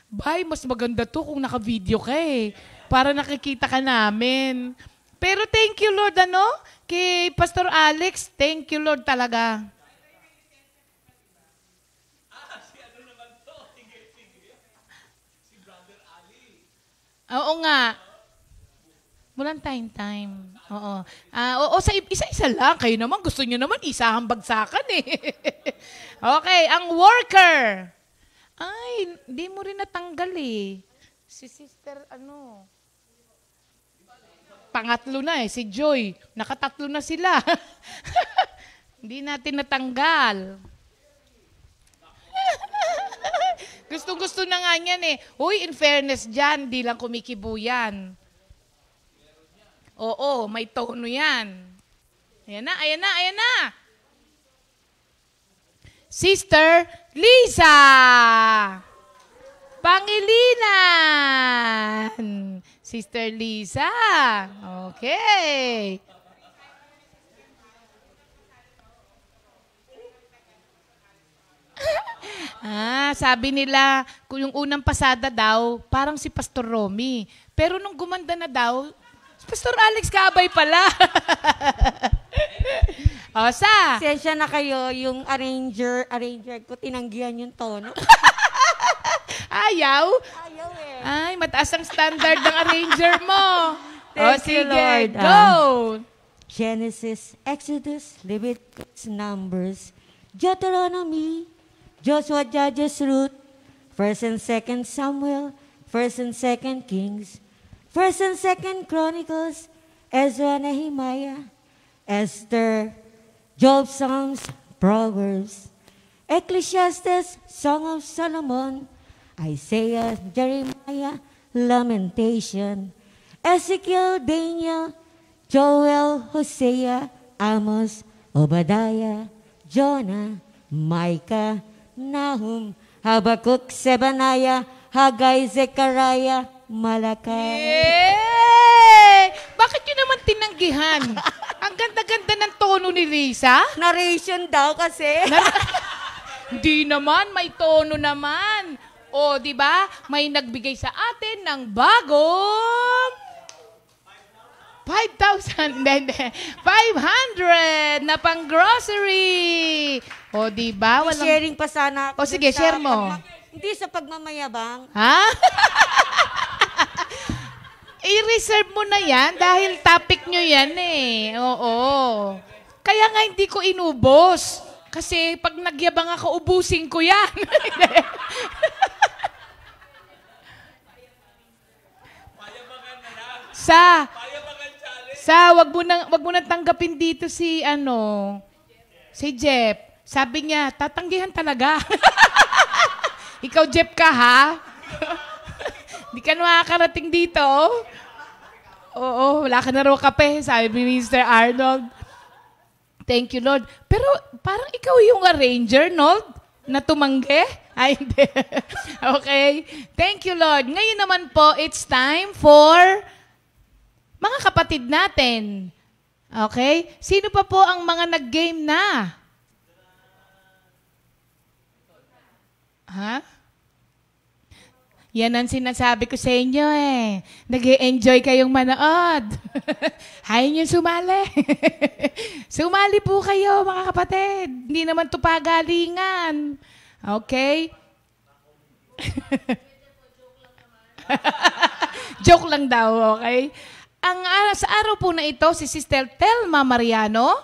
Bay, mas maganda to kung naka-video ka eh. Para nakikita ka namin. Pero thank you Lord, kay Pastor Alex, thank you Lord talaga. Oo nga. Walang time. Oo. Oo, sa isa-isa lang. Kayo naman, gusto nyo naman, isahang bagsakan eh. Okay, ang worker. Ay, hindi mo rin natanggal eh. Si Sister, pangatlo na eh, si Joy. Nakatatlo na sila. Hindi natin natanggal. Gusto na nga yan eh. Uy, in fairness dyan, di lang kumikibo yan. Oo, may tono yan. Ayan na. Sister Lisa! Pangilinan! Sister Lisa! Okay. Sabi nila, kung yung unang pasada daw, parang si Pastor Romy. Pero nung gumanda na daw, Pastor Alex Kaabay pala. Sensya na kayo, yung arranger ko, tinanggihan yung tono. Ayaw? Ayaw eh. Ay, mataas ang standard ng arranger mo. Thank you, sige, Lord. go. Genesis, Exodus, Leviticus, Numbers, Deuteronomy, Joshua, Judges, Ruth, 1st and 2nd Samuel, 1st and 2nd Kings, 1st and 2nd Chronicles, Ezra, Nehemiah, Esther, Job, Psalms, Proverbs, Ecclesiastes, Song of Solomon, Isaiah, Jeremiah, Lamentation, Ezekiel, Daniel, Joel, Hosea, Amos, Obadiah, Jonah, Micah, Nahum, Habakkuk, Sebaniah, Haggai, Zechariah, Malachi. Yay! Bakit yun naman tinanggihan? Ang ganda-ganda ng tono ni Lisa. Narration daw kasi. Hindi naman, may tono naman. O, di ba? May nagbigay sa atin ng bagong 5,000, hindi, 500 na pang grocery. O, di ba? Sharing pa sana. O, sige, share mo. Hindi sa pagmamayabang. Ha? I-reserve mo na yan dahil topic nyo yan eh. Oo. Kaya nga hindi ko inubos. Kasi pag nagyabang ako, ubusin ko yan. wag mo nang tanggapin dito si Jeff. Sabi niya, tatanggihan talaga. Ikaw, Jeff, ka, ha? Di ka makakarating dito. Oo, wala ka na raw kape, sabi ni Mr. Arnold. Thank you, Lord. Pero parang ikaw yung arranger, Nold, na tumanggi? Ay, hindi. Okay. Thank you, Lord. Ngayon naman po, it's time for mga kapatid natin. Okay? Sino pa po ang mga nag-game na? Ha? Yan ang sinasabi ko sa inyo eh. Nag-e-enjoy kayong manood. Ayaw niyo sumali. Sumali po kayo mga kapatid. Hindi naman ito pagalingan. Okay? Joke lang daw, okay? Sa araw po na ito, si Sister Telma Mariano,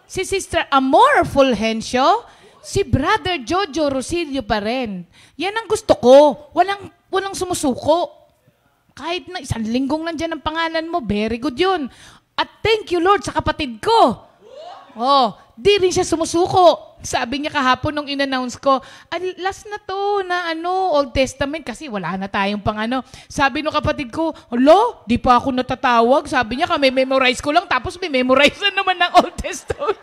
si Sister Amor Fulgencio, si Brother Jojo Rosilio pa rin. Yan ang gusto ko. Walang sumusuko. Kahit na 1 linggong nandyan ang pangalan mo, very good yun. At thank you, Lord, sa kapatid ko. Oh, di rin siya sumusuko. Sabi niya kahapon nung in-announce ko, last na to na Old Testament kasi wala na tayong pang Sabi nung kapatid ko, di pa ako natatawag. Sabi niya, kami memorize ko lang tapos may memorize na naman ng Old Testament.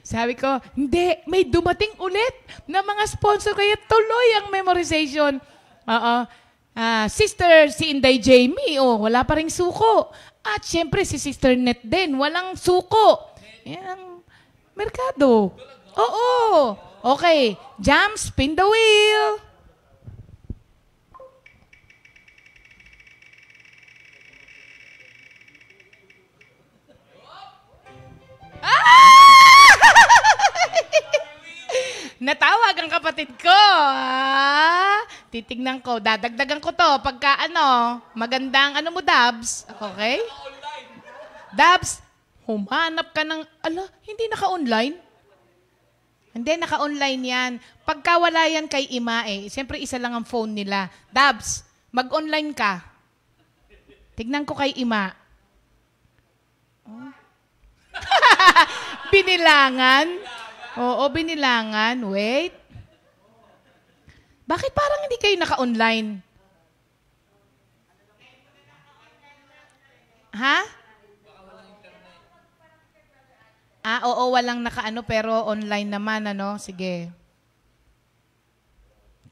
Sabi ko, hindi, may dumating ulit na mga sponsor kaya tuloy ang memorization. Sister si Inday Jamie, wala pa ring suko. At syempre si Sister Net din, walang suko. Yan ang merkado. Oo. Okay, Jam, spin the wheel. Natawag ang kapatid ko. Titignan ko. Dadagdagan ko to pagka magandang mo, Dabs. Okay? Dabs, humanap ka ng, hindi naka-online? Hindi, naka-online yan. Pagka wala yan kay Ima siyempre isa lang ang phone nila. Dabs, mag-online ka. Tignan ko kay Ima. Binilangan? Oo, binilangan. Wait. Bakit parang hindi kayo naka-online? Ha? Oo, walang pero online naman, Sige.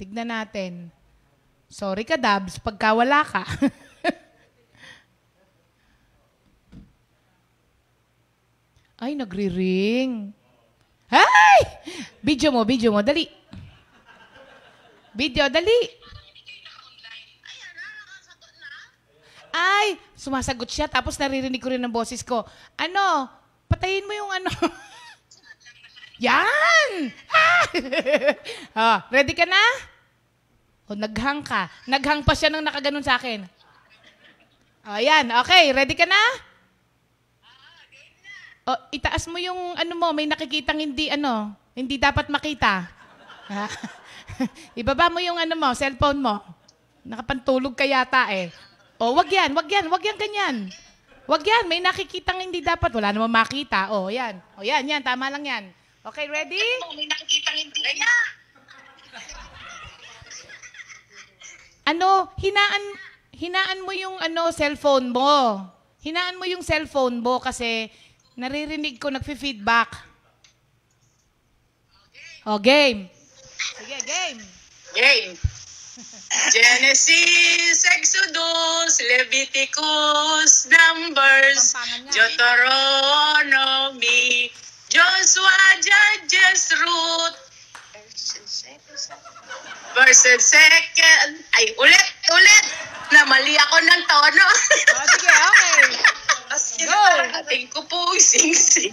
Tignan natin. Sorry ka, Dabs, pagka wala ka. Ay, nagri-ring. Ay! Video mo, dali. Video, dali. Ay, sumasagot siya, tapos naririnig ko rin ang boses ko. Patayin mo yung Yan! Ready ka na? Naghang ka. Naghang pa siya nang nakaganon sa akin. Yan. Okay, ready ka na? Itaas mo yung may nakikitang hindi dapat makita. Ibaba mo yung cellphone mo. Nakapantulog ka yata wag yan ganyan. Wag yan, may nakikitang hindi dapat. Wala namang makita. Yan. Yan, tama lang yan. Okay, ready? May nakikitang hindi. Hinaan mo yung cellphone mo. Hinaan mo yung cellphone mo kasi naririnig ko, nagfi-feedback. Game. Sige, game. Game. Genesis, Exodus, Leviticus, Numbers, Deuteronomy, Joshua, Judges, Ruth, verses second. Ay, ulit. Namali ako ng tono. Sige, okay. Go! Ating ko po sing-sing.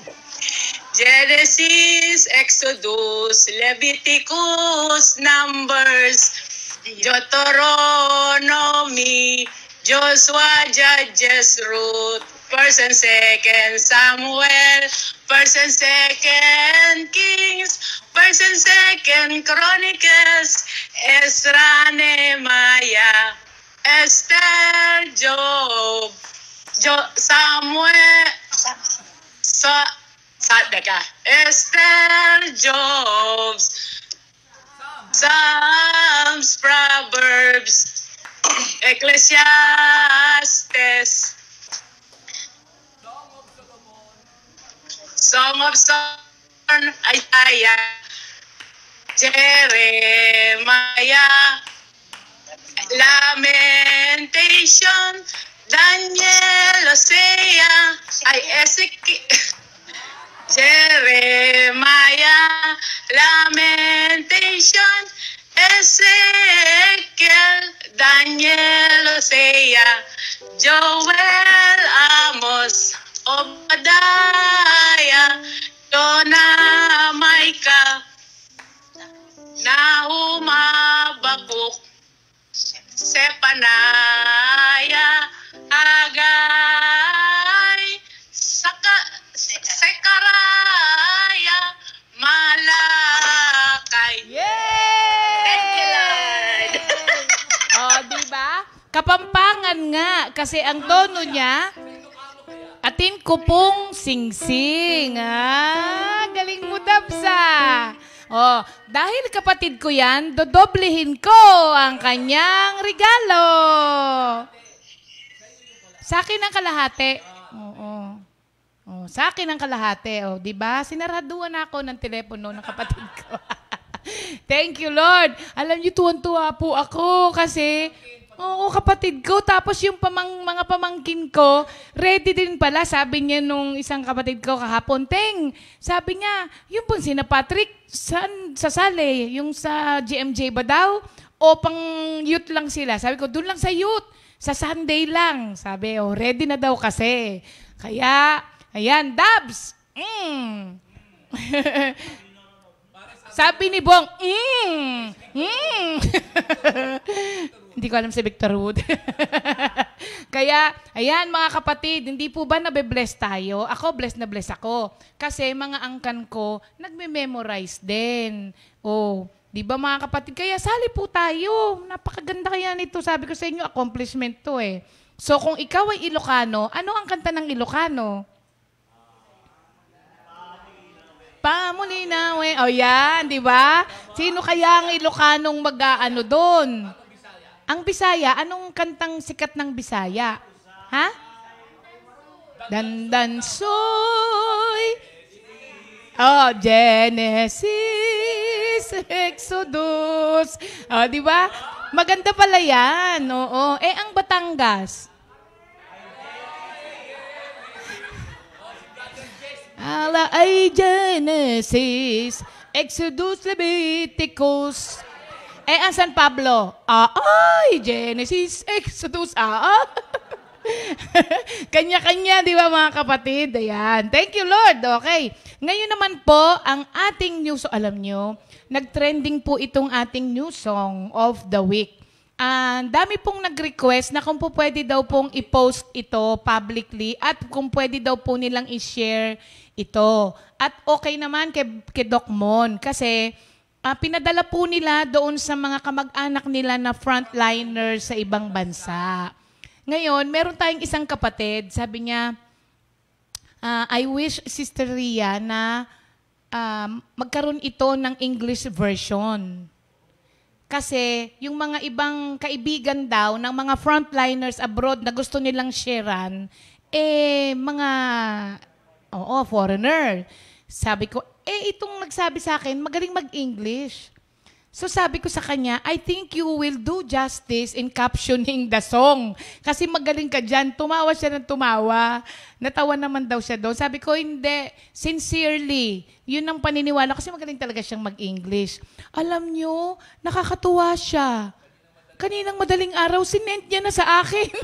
Genesis, Exodus, Leviticus, Numbers, Deuteronomy, Joshua, Judges, Ruth, 1st and 2nd Samuel, 1st and 2nd Kings, 1st and 2nd Chronicles, Ezra, Nehemiah, Esther, Job, Samuel, Esther, Jobs, Psalms, Proverbs, Ecclesiastes, Song of Solomon, Isaiah, Jeremiah, Lamentation, Daniel, Hosea, Ezekiel, Jeremiah, Lamentation, Ezekiel, Daniel, Hosea, Joel, Amos, Obadiah, Jonah, Micah, Nahum, Habakuk, Zephaniah, Haggai, Sekaraya, Malakay. Yay! Thank you, Lord. Diba? Kapampangan nga kasi ang tono niya at atin ko pong singsing. Galing mo, Dabsa. Oh, dahil kapatid ko yan, dodoblehin ko ang kanyang regalo. Sa akin ang kalahati. Oo. Oh, sa akin ang kalahati. Oh, 'di ba? Sinaraduan ako ng telepono ng kapatid ko. Thank you, Lord. Alam niyo, tuwan-tuwa po ako kasi oo, kapatid ko. Tapos yung mga pamangkin ko, ready din pala. Sabi niya nung isang kapatid ko kahapon, Teng, sabi niya, yung pong sina Patrick, sa Sale, yung sa GMJ ba daw? O pang youth lang sila? Sabi ko, doon lang sa youth. Sa Sunday lang. Sabi, ready na daw kasi. Kaya, ayan, Dabs. Sabi ni Bong, Hindi ko alam si Victor Wood. Kaya, ayan mga kapatid, hindi po ba nabe-bless tayo? Ako, bless na bless ako. Kasi mga angkan ko, nagme-memorize din. Di ba mga kapatid? Kaya sali po tayo. Napakaganda kaya nito. Sabi ko sa inyo, accomplishment to eh. So kung ikaw ay Ilocano, ano ang kanta ng Ilocano? Pamulinaw eh. Yan, di ba? Sino kaya ang Ilocanong mag-ano doon? Ang Bisaya, anong kantang sikat ng Bisaya? Ha? Dandansoy. Genesis, Exodus. Di ba? Maganda pala yan. Oo. Ang Batangas. Ala ay Genesis, Exodus, Leviticus. Ang San Pablo, ay Genesis, Exodus, Kanya-kanya, di ba mga kapatid? Ayan. Thank you, Lord. Okay. Ngayon naman po, ang ating news, alam nyo, nag-trending po itong ating new song of the week. Dami pong nag-request na kung po pwede daw pong i-post ito publicly at kung pwede daw po nilang i-share ito. At okay naman kay Doc Mon kasi pinadala po nila doon sa mga kamag-anak nila na frontliners sa ibang bansa. Ngayon, meron tayong isang kapatid, sabi niya, I wish Sister Ria na magkaroon ito ng English version. Kasi yung mga ibang kaibigan daw ng mga frontliners abroad na gusto nilang sharean, mga foreigner. Sabi ko, itong nagsabi sa akin, magaling mag-English. So sabi ko sa kanya, I think you will do justice in captioning the song. Kasi magaling ka dyan. Tumawa siya ng tumawa. Natawa naman daw siya doon. Sabi ko, hindi. Sincerely. Yun ang paniniwala. Kasi magaling talaga siyang mag-English. Alam nyo, nakakatuwa siya. Kaninang madaling araw, sinend niya na sa akin.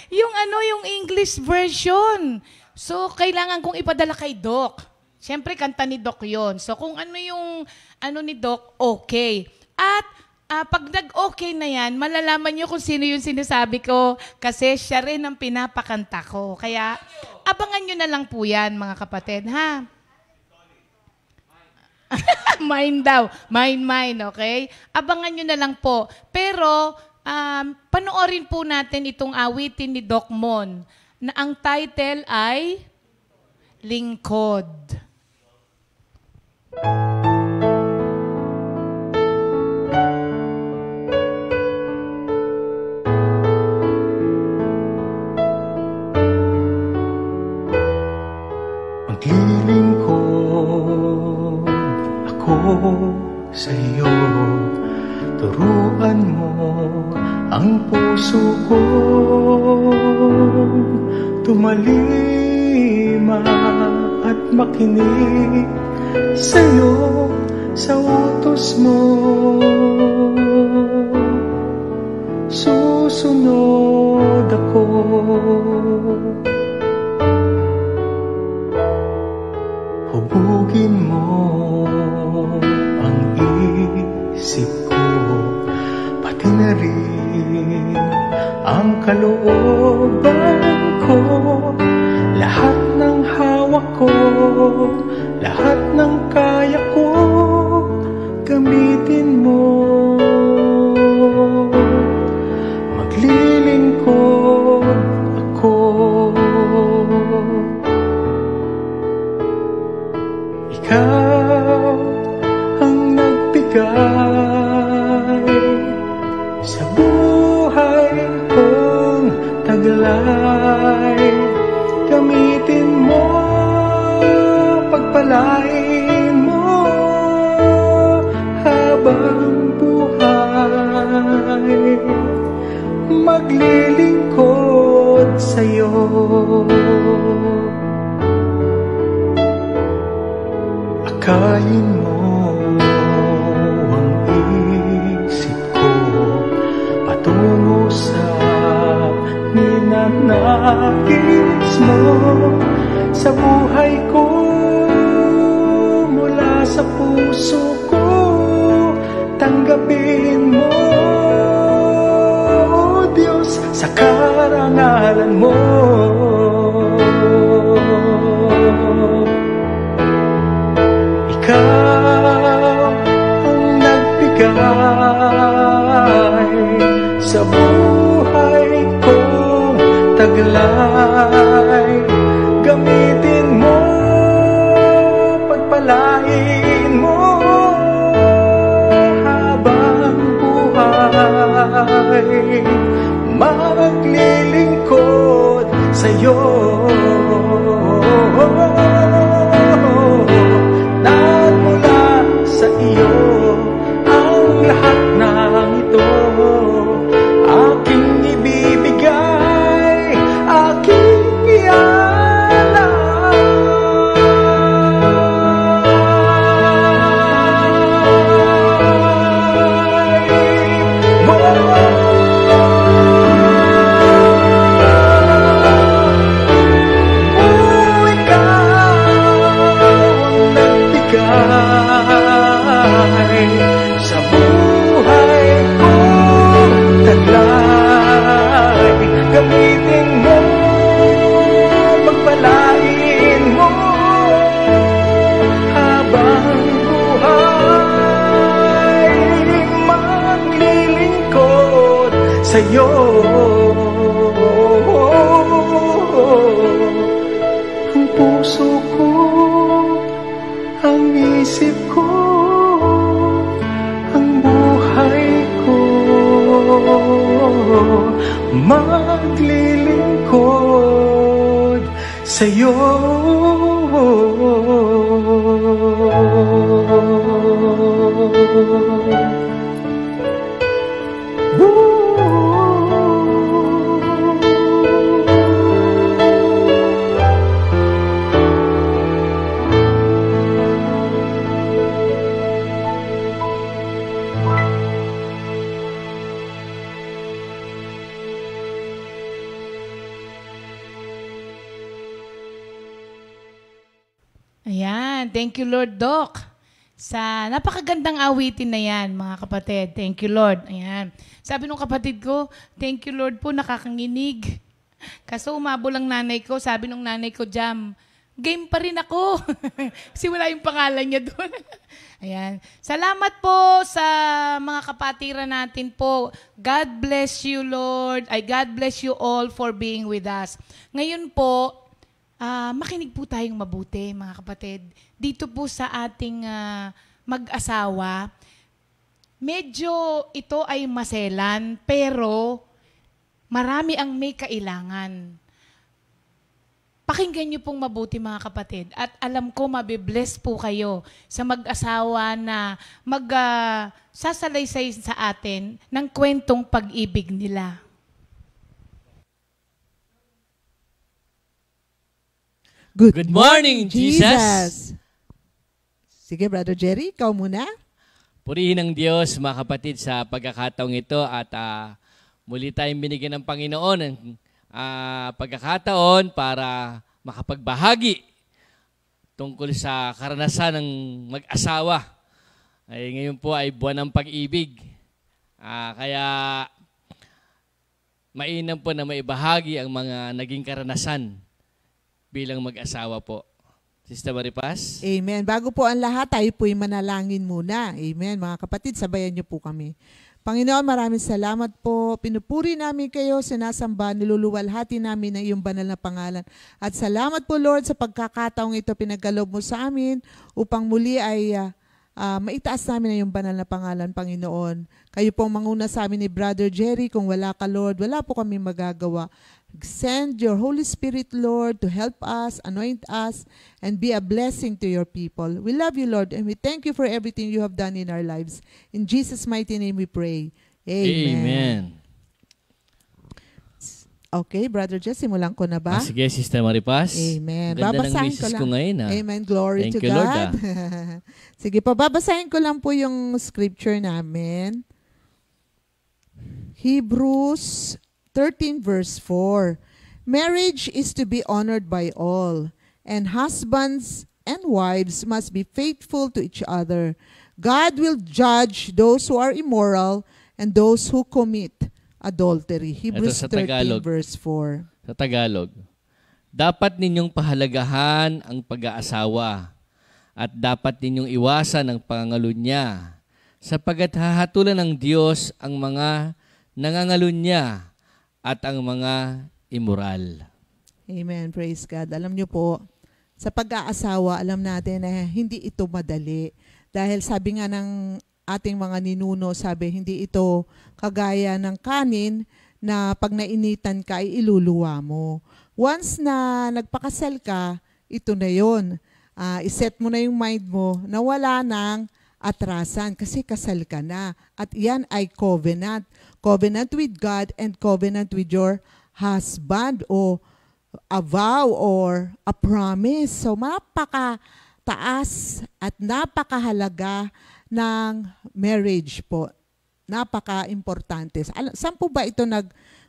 yung English version. So, kailangan kong ipadala kay Doc. Siyempre, kanta ni Doc yon. So, kung ano yung ni Doc, okay. At pag nag-okay na yan, malalaman nyo kung sino yung sinasabi ko kasi siya rin ang pinapakanta ko. Kaya, abangan nyo na lang po yan, mga kapatid, ha? Mine daw. Mine, okay? Abangan nyo na lang po. Pero, panoorin po natin itong awitin ni Doc Mon na ang title ay Lingkod. Maglilingkod ako sa iyo, turuan mo ang puso ko, tumalima at makinig sa'yo sa utos mo. Susunod ako. Hubugin mo ang isip ko, pati na rin ang kalooban ko. Lahat ng hawak ko, lahat ng kaya ko, gamitin mo. Maglilingkod ako. habang buhay maglilingkod sa'yo. Akayin mo ang isip ko patungo sa ninanais mo sa buhay ko, mula sa puso ko tanggapin mo, O Diyos, sa karangalan mo. Ikaw ang nagbigay sa buhay kong taglay. Gamitin mo, pagpalain mo habang buhay maglilingkod sa'yo. Nagmula sa iyo ang lahat ng ito, aking ibibigay, aking sa buhay kong taglay. Gamitin mo, pagpalain mo habang buhay maglilingkod sa'yo. Ang puso ko, ang isip ko, ang buhay ko maglilingkod sa'yo. Ayan, thank you Lord Doc sa napakagandang awitin na yan, mga kapatid. Thank you Lord. Ayan. Sabi nung kapatid ko, thank you Lord po, nakakanginig. Kaso umabol ang nanay ko, sabi nung nanay ko, Jam, game pa rin ako. Kasi wala yung pangalan niya doon. Ayan. Salamat po sa mga kapatiran natin po. God bless you Lord. God bless you all for being with us. Ngayon po, makinig po tayong mabuti, mga kapatid. Dito po sa ating mag-asawa, medyo ito ay maselan, pero marami ang may kailangan. Pakinggan niyo pong mabuti, mga kapatid. At alam ko, mabibless po kayo sa mag-asawa na sasalaysay sa atin ng kwentong pag-ibig nila. Good morning, Jesus! Sige, Brother Jerry, ikaw muna. Purihin ng Diyos, mga kapatid, sa pagkakataong ito at muli tayong binigyan ng Panginoon ng pagkakataon para makapagbahagi tungkol sa karanasan ng mag-asawa. Ngayon po ay buwan ng pag-ibig. Kaya mainam po na maibahagi ang mga naging karanasan bilang mag-asawa po. Sister Maripas? Amen. Bago po ang lahat, tayo po'y manalangin muna. Amen. Mga kapatid, sabayan niyo po kami. Panginoon, maraming salamat po. Pinupuri namin kayo, sinasamba, niluluwalhati namin ang iyong banal na pangalan. At salamat po, Lord, sa pagkakataong ito pinagkaloob mo sa amin upang muli ay maitaas namin ang iyong banal na pangalan, Panginoon. Kayo pong manguna sa amin ni Brother Jerry. Kung wala ka, Lord, wala po kami magagawa. Send your Holy Spirit, Lord, to help us, anoint us, and be a blessing to your people. We love you, Lord, and we thank you for everything you have done in our lives. In Jesus' mighty name we pray. Amen. Amen. Okay, Brother Jess, simulan ko na ba? Sige, Sister Maripas. Amen. Ganda Babasahin ng ko misis lang. ko ngayon. Amen. Glory Thank to you, God. Lord, Sige pa, babasahin ko lang po yung scripture namin. Hebrews 13 verse 4. Marriage is to be honored by all, and husbands and wives must be faithful to each other. God will judge those who are immoral and those who commit adultery. Hebrews sa 13 Tagalog. verse 4. Sa Tagalog, dapat ninyong pahalagahan ang pag-aasawa at dapat ninyong iwasan ang pangangalunya sapagkat hahatulan ng Diyos ang mga nangangalunya at ang mga immoral. Amen. Praise God. Alam niyo po, sa pag-aasawa, alam natin na hindi ito madali. Dahil sabi nga ng ating mga ninuno, sabi, hindi ito kagaya ng kanin na pag nainitan ka ay iluluwa mo. Once na nagpakasal ka, ito na yun. Iset mo na yung mind mo na wala ng atrasan kasi kasal ka na. At yan ay covenant. Covenant with God and covenant with your husband o a vow or a promise. So napaka-taas at napakahalaga ng marriage po. Napaka-importante. Saan po ba ito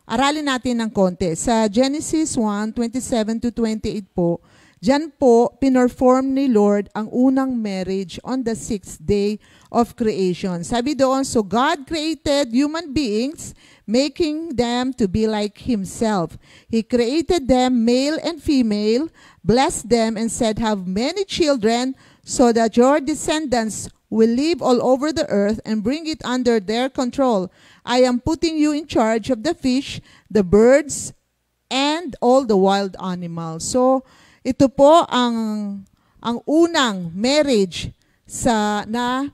aralin natin ng konti? Sa Genesis 1:27-28 po, diyan po, pinorform ni Lord ang unang marriage on the 6th day of creation. Sabi doon, so God created human beings, making them to be like Himself. He created them male and female, blessed them, and said, have many children, so that your descendants will live all over the earth and bring it under their control. I am putting you in charge of the fish, the birds, and all the wild animals. So, ito po ang unang marriage na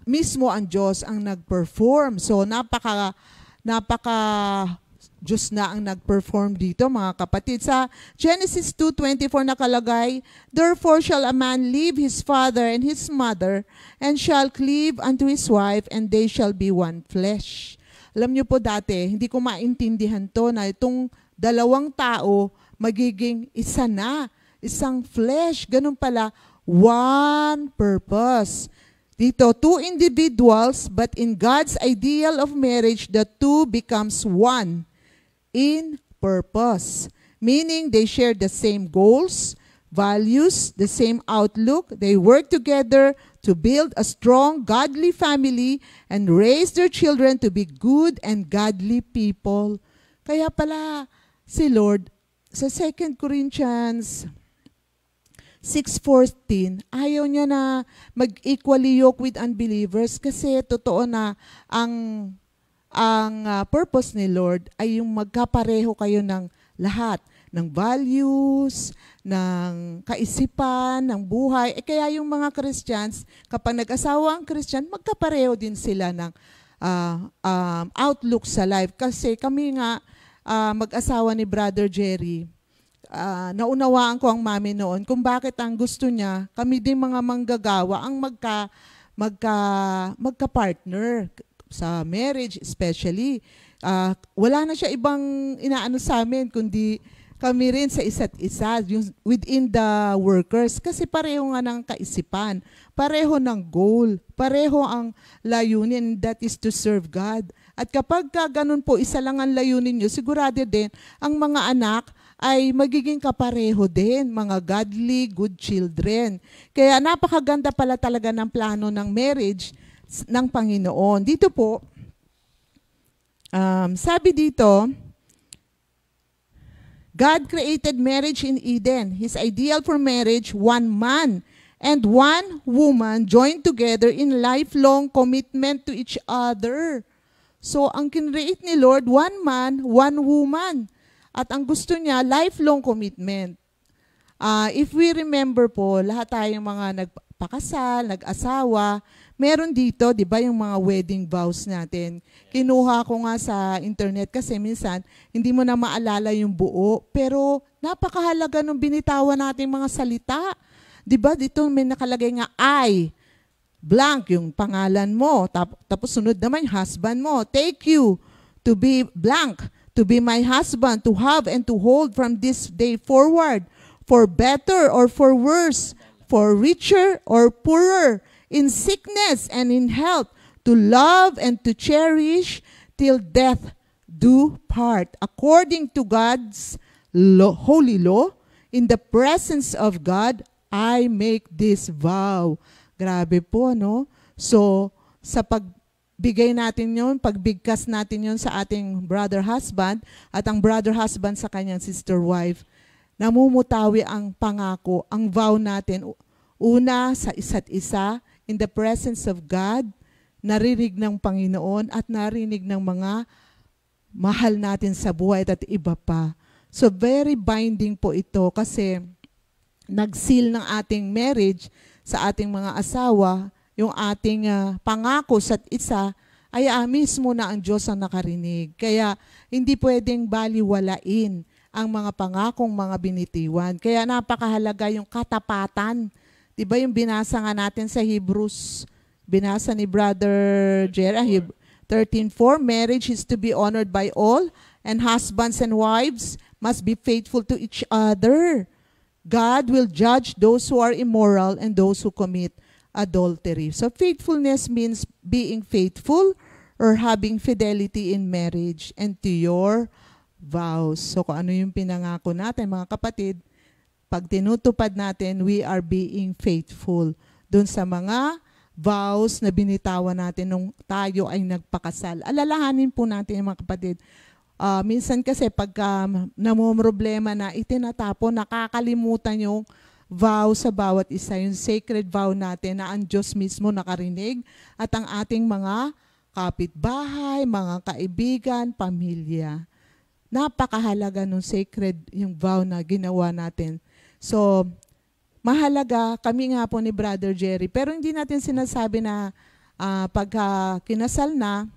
mismo ang Diyos ang nag-perform. So, napaka Diyos na ang nag-perform dito, mga kapatid. Sa Genesis 2:24 nakalagay, therefore shall a man leave his father and his mother, and shall cleave unto his wife, and they shall be one flesh. Alam niyo po dati, hindi ko maintindihan to na itong dalawang tao magiging isa na, isang flesh. Ganun pala, one purpose. Dito, two individuals, but in God's ideal of marriage, the two becomes one in purpose. Meaning they share the same goals, values, the same outlook. They work together to build a strong, godly family and raise their children to be good and godly people. Kaya pala, si Lord, sa 2 Corinthians 6:14, ayaw niya na mag-equally yoke with unbelievers kasi totoo na ang purpose ni Lord ay yung magkapareho kayo ng lahat, ng values, ng kaisipan, ng buhay. Kaya yung mga Christians, kapag nag-asawa ang Christian, magkapareho din sila ng outlook sa life. Kasi kami nga, mag-asawa ni Brother Jerry, naunawaan ko ang mami noon kung bakit ang gusto niya, kami din mga manggagawa ang magka-partner sa marriage especially. Wala na siya ibang inaano sa amin, kundi kami rin sa isa't isa, yung within the workers. Kasi pareho nga ng kaisipan, pareho ng goal, pareho ang layunin, that is to serve God. At kapag ganun po, isa lang ang layunin nyo, sigurado din, ang mga anak ay magiging kapareho din, mga godly, good children. Kaya napakaganda pala talaga ng plano ng marriage ng Panginoon. Dito po, sabi dito, God created marriage in Eden. His ideal for marriage, one man and one woman joined together in lifelong commitment to each other. So, ang kinreate ni Lord, one man, one woman. At ang gusto niya, lifelong commitment. If we remember po, lahat tayong mga pakasal, nag-asawa, meron dito, di ba, yung mga wedding vows natin. Kinuha ko nga sa internet kasi minsan, hindi mo na maalala yung buo. Pero napakahalaga nung binitawan natin mga salita. Di ba, dito may nakalagay nga, I, blank, yung pangalan mo. Tapos sunod naman, husband mo. Take you to be blank, to be my husband, to have and to hold from this day forward, for better or for worse, for richer or poorer, in sickness and in health, to love and to cherish till death do part, according to God's holy law, in the presence of God, I make this vow. Grabe po, no? So, sa pagbigay natin yon, pagbigkas natin yon sa ating brother husband at ang brother husband sa kanyang sister wife, namumutawi ang pangako, ang vow natin. Una, sa isa't isa, in the presence of God, narinig ng Panginoon at narinig ng mga mahal natin sa buhay at iba pa. So very binding po ito kasi nag-seal ng ating marriage sa ating mga asawa, yung ating pangako sa isa, ay mismo na ang Diyos ang nakarinig. Kaya hindi pwedeng baliwalain ang mga pangakong mga binitiwan. Kaya napakahalaga yung katapatan. Diba yung binasa nga natin sa Hebrews, binasa ni Brother Jerry, 13:4, marriage is to be honored by all, and husbands and wives must be faithful to each other. God will judge those who are immoral and those who commit adultery. So faithfulness means being faithful or having fidelity in marriage and to your vows. So kung ano yung pinangako natin, mga kapatid, pag tinutupad natin, we are being faithful dun sa mga vows na binitawan natin nung tayo ay nagpakasal. Alalahanin po natin, mga kapatid, minsan kasi pagka namumroblema na itinatapon, nakakalimutan yung vow sa bawat isa, yung sacred vow natin na ang Diyos mismo nakarinig at ang ating mga kapitbahay, mga kaibigan, pamilya. Napakahalaga nung sacred yung vow na ginawa natin. So, mahalaga, kami nga po ni Brother Jerry, pero hindi natin sinasabi na pagka kinasal na,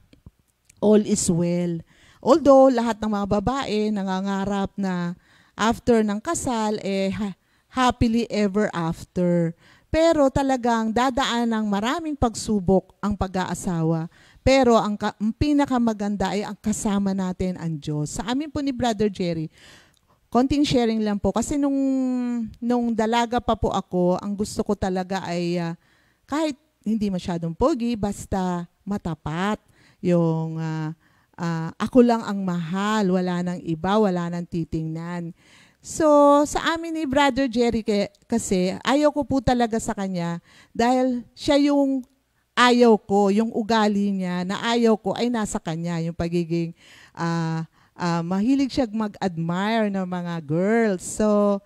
all is well. Although, lahat ng mga babae nangangarap na after ng kasal, happily ever after. Pero talagang dadaan ng maraming pagsubok ang pag-aasawa. Pero ang pinakamaganda ay ang kasama natin ang Diyos. Sa amin po ni Brother Jerry, konting sharing lang po. Kasi nung dalaga pa po ako, ang gusto ko talaga ay kahit hindi masyadong pogi, basta matapat. Yung ako lang ang mahal, wala nang iba, wala nang titingnan. So, sa amin ni Brother Jerry kasi, ayaw ko po talaga sa kanya dahil siya yung ayaw ko, yung ugali niya na ayaw ko ay nasa kanya, yung pagiging mahilig siya mag-admire ng mga girls. So,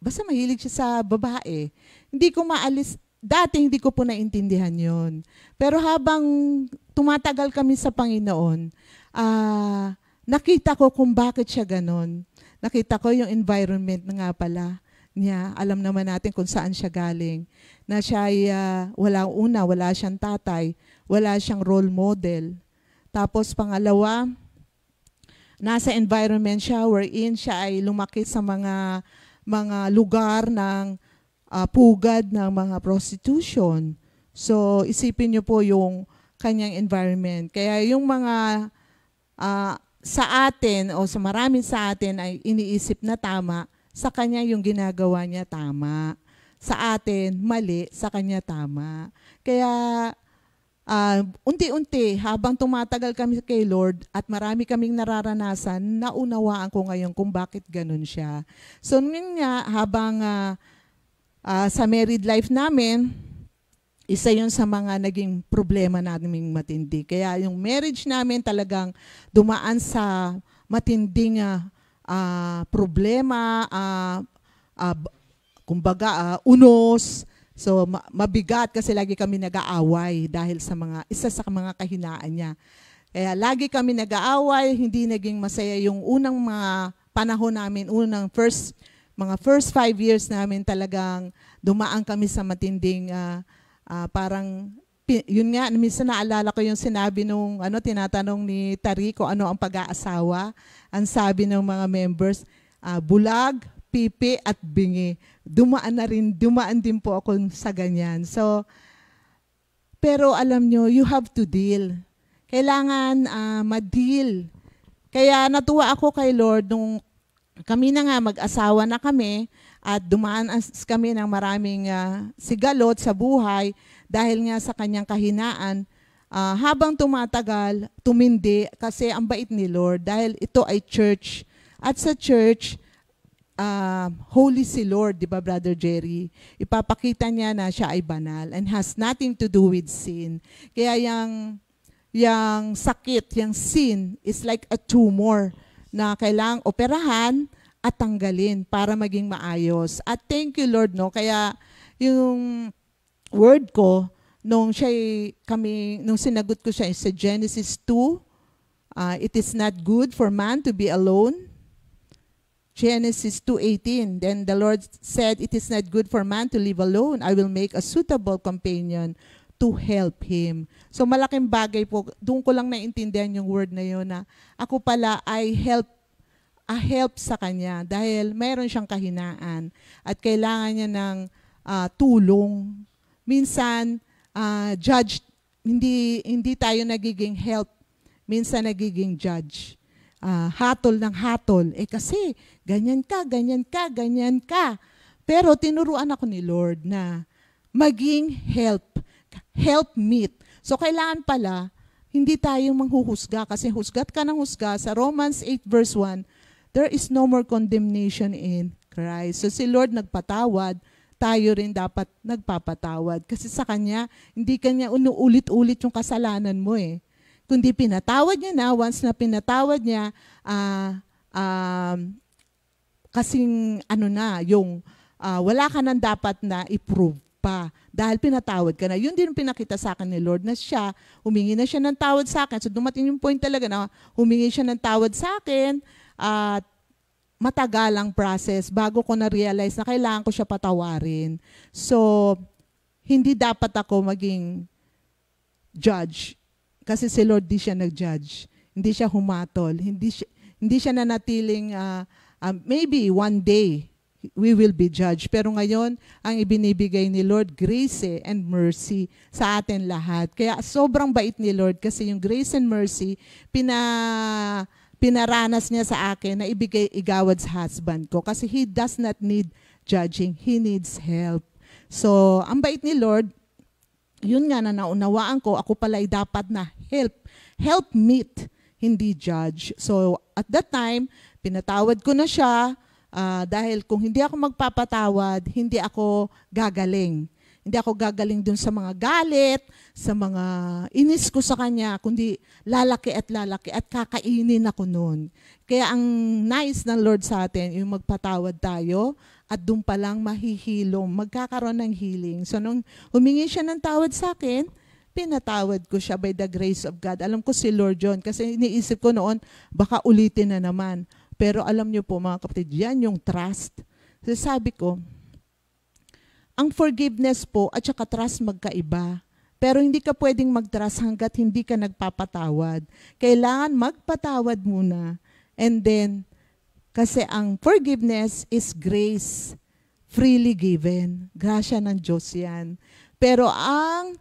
basta mahilig siya sa babae. Hindi ko maalis, dati hindi ko po naintindihan yon. Pero habang tumatagal kami sa Panginoon, nakita ko kung bakit siya ganon. Nakita ko yung environment na nga pala niya. Alam naman natin kung saan siya galing. Na siya ay wala siyang tatay, wala siyang role model. Tapos pangalawa, nasa environment siya wherein siya ay lumaki sa mga lugar ng pugad ng mga prostitution. So isipin niyo po yung kanyang environment. Kaya yung mga sa atin o sa marami sa atin ay iniisip na tama, sa kanya yung ginagawa niya tama. Sa atin, mali, sa kanya tama. Kaya unti-unti, habang tumatagal kami kay Lord at marami kaming nararanasan, naunawaan ko ngayon kung bakit ganun siya. So yun nga, habang sa married life namin, isa yun sa mga naging problema naming matindi. Kaya yung marriage namin talagang dumaan sa matinding problema, kumbaga unos. So mabigat kasi lagi kami nag-aaway dahil sa isa sa mga kahinaan niya. Kaya lagi kami nag-aaway, hindi naging masaya yung unang mga panahon namin, unang first mga first 5 years namin talagang dumaan kami sa matinding parang yun nga, minsan naalala ko yung sinabi nung tinatanong ni Tarico ano ang pag-aasawa. Ang sabi ng mga members, bulag, pipi at bingi. Dumaan din po ako sa ganyan. So, pero alam nyo, you have to deal. Kailangan ma-deal. Kaya natuwa ako kay Lord nung kami na nga mag-asawa na kami at dumaan kami ng maraming sigalot sa buhay dahil nga sa kanyang kahinaan. Habang tumatagal, tumindi kasi ang bait ni Lord dahil ito ay church. At sa church, holy si Lord, di ba Brother Jerry? Ipapakita niya na siya ay banal and has nothing to do with sin. Kaya yung sakit, yung sin is like a tumor na kailangang operahan at tanggalin para maging maayos. At thank you Lord, no? Kaya yung word ko, nung sinagot ko siya sa Genesis 2, it is not good for man to be alone. Genesis 2:18, then the Lord said, it is not good for man to live alone. I will make a suitable companion to help him. So malaking bagay po, doon ko lang naintindihan yung word na yun na ako pala ay help sa kanya dahil mayroon siyang kahinaan at kailangan niya ng tulong. Minsan, hindi tayo nagiging help. Minsan nagiging judge. Hatol ng hatol. Kasi ganyan ka. Pero tinuruan ako ni Lord na maging help meet. So kailangan pala, hindi tayo manghuhusga kasi husgat ka ng husga. Sa Romans 8 verse 1, there is no more condemnation in Christ. So si Lord nagpatawad, tayo rin dapat nagpapatawad. Kasi sa Kanya, hindi Kanya unuulit-ulit yung kasalanan mo eh. Kundi pinatawad niya na, once na pinatawad niya, kasing wala ka nang dapat na i-prove pa. Dahil pinatawad ka na. Yun din pinakita sa akin ni Lord na siya, humingi na siya ng tawad sa akin. So dumating yung point talaga na humingi siya ng tawad sa akin at matagalang process bago ko na-realize na kailangan ko siya patawarin. So, hindi dapat ako maging judge. Kasi si Lord di siya nag-judge. Hindi siya humatol. Hindi siya nanatiling, maybe one day, we will be judged. Pero ngayon, ang ibinibigay ni Lord, grace and mercy sa atin lahat. Kaya sobrang bait ni Lord kasi yung grace and mercy, pinaranas niya sa akin na igawad sa husband ko. Kasi he does not need judging. He needs help. So, ang bait ni Lord, yun nga na naunawaan ko, ako pala ay dapat na help meet, hindi judge. So, at that time, pinatawad ko na siya, dahil kung hindi ako magpapatawad, hindi ako gagaling. Hindi ako gagaling dun sa mga galit, sa mga inis ko sa kanya, kundi lalaki at kakainin ako nun. Kaya ang nais ng Lord sa atin, yung magpatawad tayo, at dun pa lang mahihilom, magkakaroon ng healing. So nung humingi siya ng tawad sa akin, pinatawad ko siya by the grace of God. Alam ko si Lord John, kasi iniisip ko noon, baka ulitin na naman. Pero alam niyo po mga kapatid, yan yung trust. So sabi ko, ang forgiveness po at saka trust magkaiba. Pero hindi ka pwedeng mag-trust hanggat hindi ka nagpapatawad. Kailangan magpatawad muna. And then, kasi ang forgiveness is grace, freely given. Grasya ng Diyos yan. Pero ang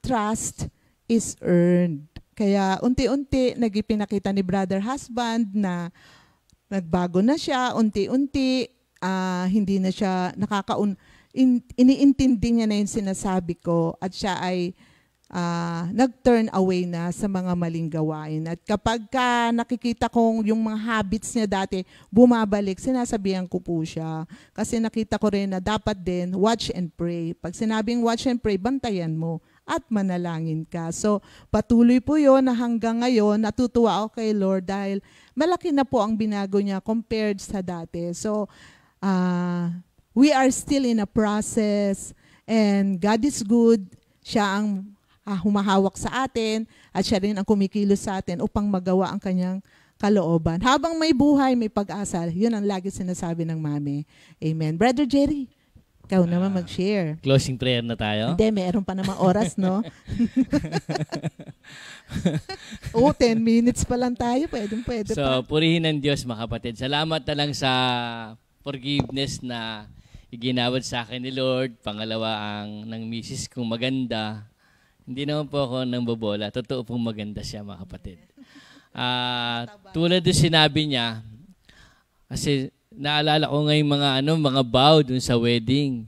trust is earned. Kaya unti-unti nagipinakita ni brother husband na nagbago na siya, unti-unti hindi na siya iniintindi niya na yung sinasabi ko at siya ay nag-turn away na sa mga maling gawain. At kapag nakikita kong yung mga habits niya dati bumabalik, sinasabihan ko po siya. Kasi nakita ko rin na dapat din watch and pray. Pag sinabing watch and pray, bantayan mo at manalangin ka. So, patuloy po yun na hanggang ngayon, natutuwa ako kay Lord dahil malaki na po ang binago niya compared sa dati. So, we are still in a process and God is good. Siya ang humahawak sa atin at siya rin ang kumikilos sa atin upang magawa ang kanyang kalooban. Habang may buhay, may pag-asa. Yun ang lagi sinasabi ng mami. Amen. Brother Jerry, ikaw naman mag-share. Closing prayer na tayo? Hindi, meron pa namang oras, no? 10 minutes pa lang tayo. Pwede So, pa. purihin ng Diyos, mga kapatid. Salamat na lang sa forgiveness na iginawad sa akin ni Lord. Pangalawa, ang ng misis kong maganda. Hindi naman po ako nang bobola. Totoo pong maganda siya, mga kapatid. Tulad doon sinabi niya, kasi naalala ko ngayon mga vow dun sa wedding.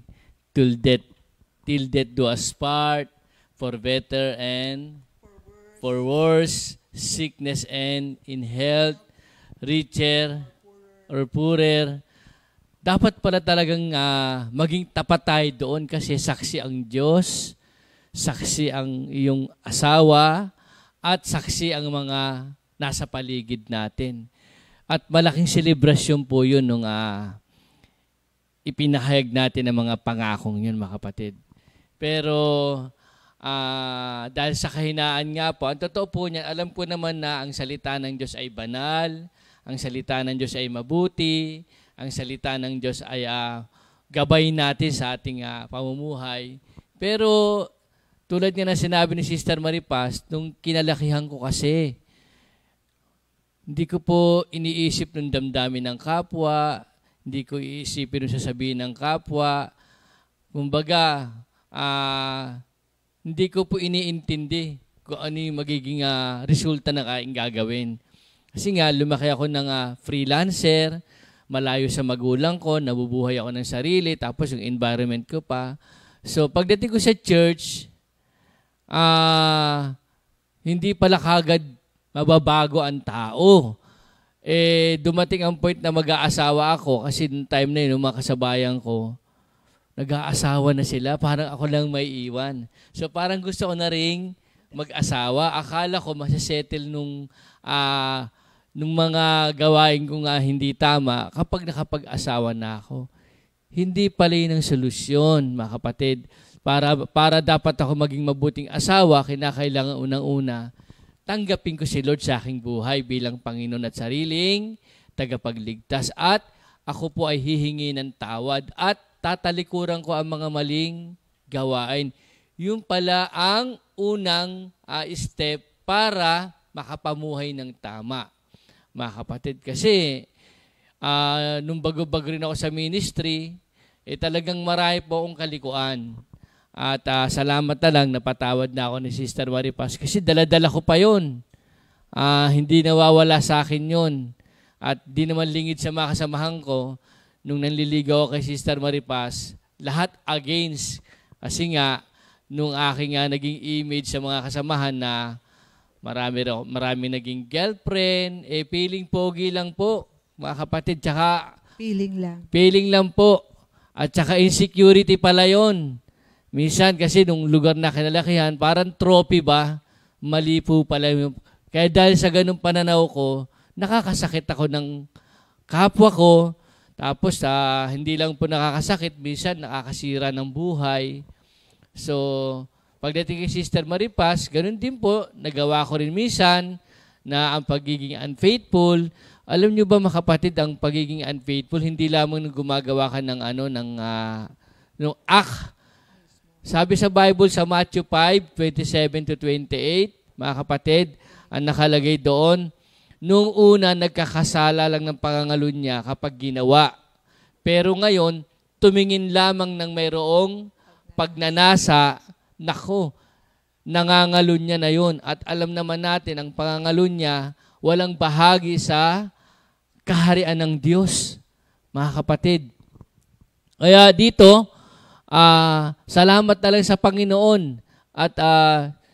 Till death do us part, for better and for worse, sickness and in health, richer or poorer. Dapat pala talagang maging tapat tayo doon kasi saksi ang Diyos, saksi ang iyong asawa, at saksi ang mga nasa paligid natin. At malaking selebrasyon po yun nung ipinahayag natin ang mga pangakong yun, mga kapatid. Pero dahil sa kahinaan nga po, ang totoo po niya, alam ko naman na ang salita ng Diyos ay banal, ang salita ng Diyos ay mabuti, ang salita ng Diyos ay gabay natin sa ating pamumuhay. Pero tulad nga na sinabi ni Sister Maripas, nung kinalakihan ko kasi, hindi ko po iniisip ng damdamin ng kapwa, hindi ko iisipin ng sasabihin ng kapwa. Kumbaga, hindi ko po iniintindi kung ano yung magiging resulta ng aking gagawin. Kasi nga, lumaki ako ng freelancer, malayo sa magulang ko, nabubuhay ako ng sarili, tapos yung environment ko pa. So, pagdating ko sa church, hindi pala kagad mababago ang tao. Dumating ang point na mag-aasawa ako kasi noong time na yun, nung mga kasabayan ko, nag-aasawa na sila, parang ako lang may iwan. So parang gusto ko na ring mag-asawa. Akala ko masasettle nung mga gawain ko nga hindi tama kapag nakapag-asawa na ako. Hindi pala yun ang solusyon, mga kapatid. Para dapat ako maging mabuting asawa, kinakailangan unang-una, tanggapin ko si Lord sa aking buhay bilang Panginoon at sariling tagapagligtas. At ako po ay hihingi ng tawad at tatalikuran ko ang mga maling gawain. Yung pala ang unang step para makapamuhay ng tama. Mga kapatid, kasi nung bago-bago rin ako sa ministry, talagang marami po akong kalikuan. At salamat na lang, napatawad na ako ni Sister Maripas kasi dala-dala ko pa yun. Hindi nawawala sa akin yun. At di naman lingid sa mga kasamahan ko, nung nanliligaw ako kay Sister Maripas, lahat against. Kasi nga, nung aking naging image sa mga kasamahan na marami naging girlfriend, feeling pogi lang po, mga kapatid, tsaka feeling lang po. At tsaka insecurity pala yun. Minsan kasi nung lugar na kinalakihan, parang trophy ba? Mali po pala. Kaya dahil sa ganung pananaw ko, nakakasakit ako ng kapwa ko. Tapos hindi lang po nakakasakit, minsan nakakasira ng buhay. So, pagdating kay Sister Maripas, ganun din po, nagawa ko rin minsan na ang pagiging unfaithful. Alam nyo ba, mga kapatid, ang pagiging unfaithful, hindi lamang gumagawa ka ng act. Sabi sa Bible sa Matthew 5:27-28, mga kapatid, ang nakalagay doon, nung una nagkakasala lang ng pangangalo niya kapag ginawa. Pero ngayon, tumingin lamang ng mayroong pagnanasa, nako, nangangalun niya na yun. At alam naman natin, ang pangangalun niya, walang bahagi sa kaharian ng Diyos, mga kapatid. Kaya dito, salamat na lang sa Panginoon. At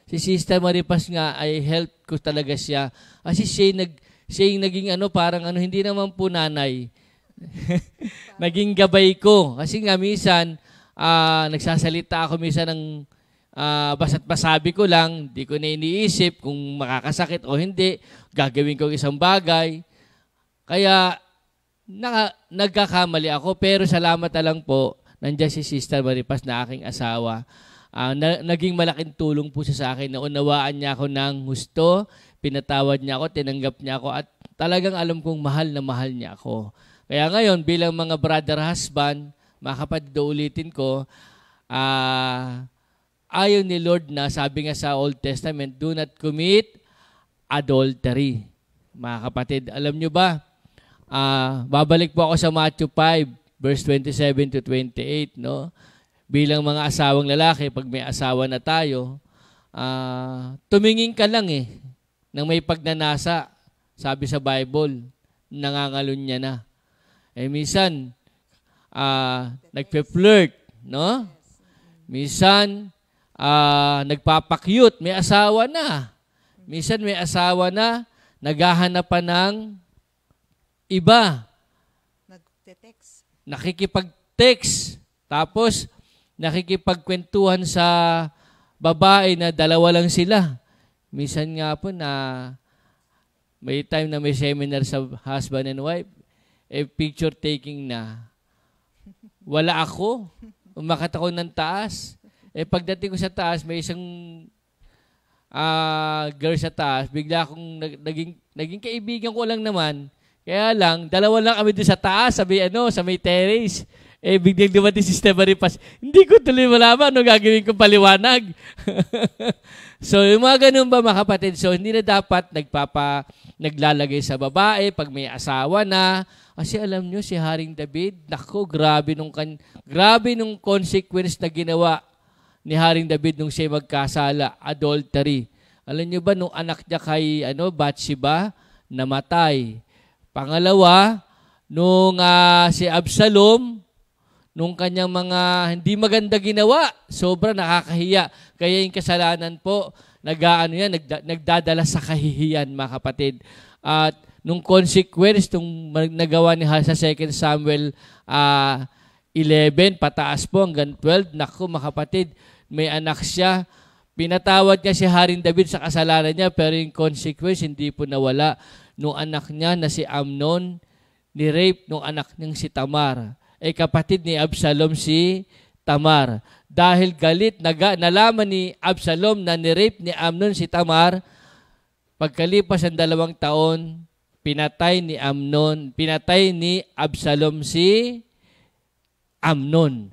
si Sister Maripas nga ay help ko talaga siya. Kasi siya yung naging parang hindi naman po nanay. Naging gabay ko. Kasi nga minsan, nagsasalita ako minsan ng basta't masabi ko lang, di ko na iniisip kung makakasakit o hindi, gagawin ko isang bagay. Kaya nagkakamali ako, pero salamat na lang po, nandiyan si Sister Maripas na aking asawa. Naging malaking tulong po siya sa akin, naunawaan niya ako ng gusto, pinatawad niya ako, tinanggap niya ako, at talagang alam kong mahal na mahal niya ako. Kaya ngayon, bilang mga brother husband, mga kapatid, ulitin ko, ayaw ni Lord na, sabi nga sa Old Testament, do not commit adultery. Mga kapatid, alam nyo ba, babalik po ako sa Matthew 5, verse 27 to 28, no? Bilang mga asawang lalaki, pag may asawa na tayo, tumingin ka lang nang may pagnanasa. Sabi sa Bible, nangangalon niya na. Minsan, nagpe-flirt, no? Minsan, nagpapakyut, may asawa na. Minsan may asawa na, naghahanap pa ng iba. Nagte-text. Nakikipag-text. Tapos, nakikipagkwentuhan sa babae na dalawa lang sila. Minsan nga po na may time na may seminar sa husband and wife, picture taking na. Wala ako. Umakat ako ng taas. Pagdating ko sa taas, may isang girl sa taas, bigla akong naging kaibigan ko lang naman. Kaya lang, dalawa lang kami doon sa taas, sa may terrace. Biglang dumating si Stephanie Paz. Hindi ko tuloy malaman ano gagawin ko paliwanag. So, yung mga ganun ba mga kapatid? So, hindi na dapat naglalagay sa babae pag may asawa na. Kasi alam nyo, si Haring David, nako, grabe nung consequence na ginawa ni Haring David nung siya magkasala, adultery. Alam nyo ba, nung anak niya kay Bathsheba, namatay. Pangalawa, nung si Absalom, nung kanyang mga hindi maganda ginawa, sobra nakakahiya. Kaya yung kasalanan po, nagdadala sa kahihiyan, mga kapatid. At nung consequence, nung nagawa ni sa 2 Samuel 11, pataas po hanggang 12, naku mga kapatid, may anak siya. Pinatawad niya si Haring David sa kasalanan niya, pero yung consequence, hindi po nawala. Nung anak niya na si Amnon, ni-rape nung anak niyang si Tamar. Kapatid ni Absalom si Tamar. Dahil galit, nalaman ni Absalom na ni-rape ni Amnon si Tamar, pagkalipas ng 2 taon, pinatay ni Absalom si Amnon.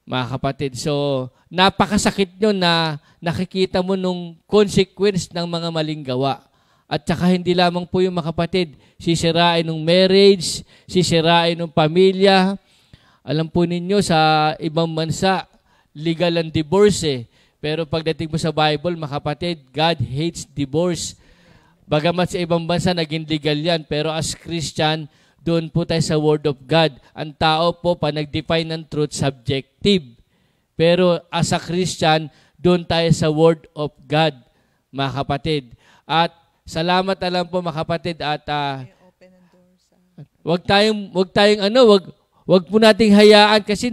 Mga kapatid, so napakasakit nyo na nakikita mo nung consequence ng mga maling gawa. At saka hindi lamang po yung mga kapatid, sisirain ng marriage, sisirain ng pamilya. Alam po ninyo, sa ibang bansa, legal ang divorce Pero pagdating mo sa Bible, mga kapatid, God hates divorce. Bagamat sa ibang bansa, naging legal yan. Pero as Christian, doon po tayo sa Word of God. Ang tao po, pa nag-define ng truth, subjective. Pero as a Christian, doon tayo sa Word of God, mga kapatid. At salamat alam po mga kapatid at wag po nating hayaan kasi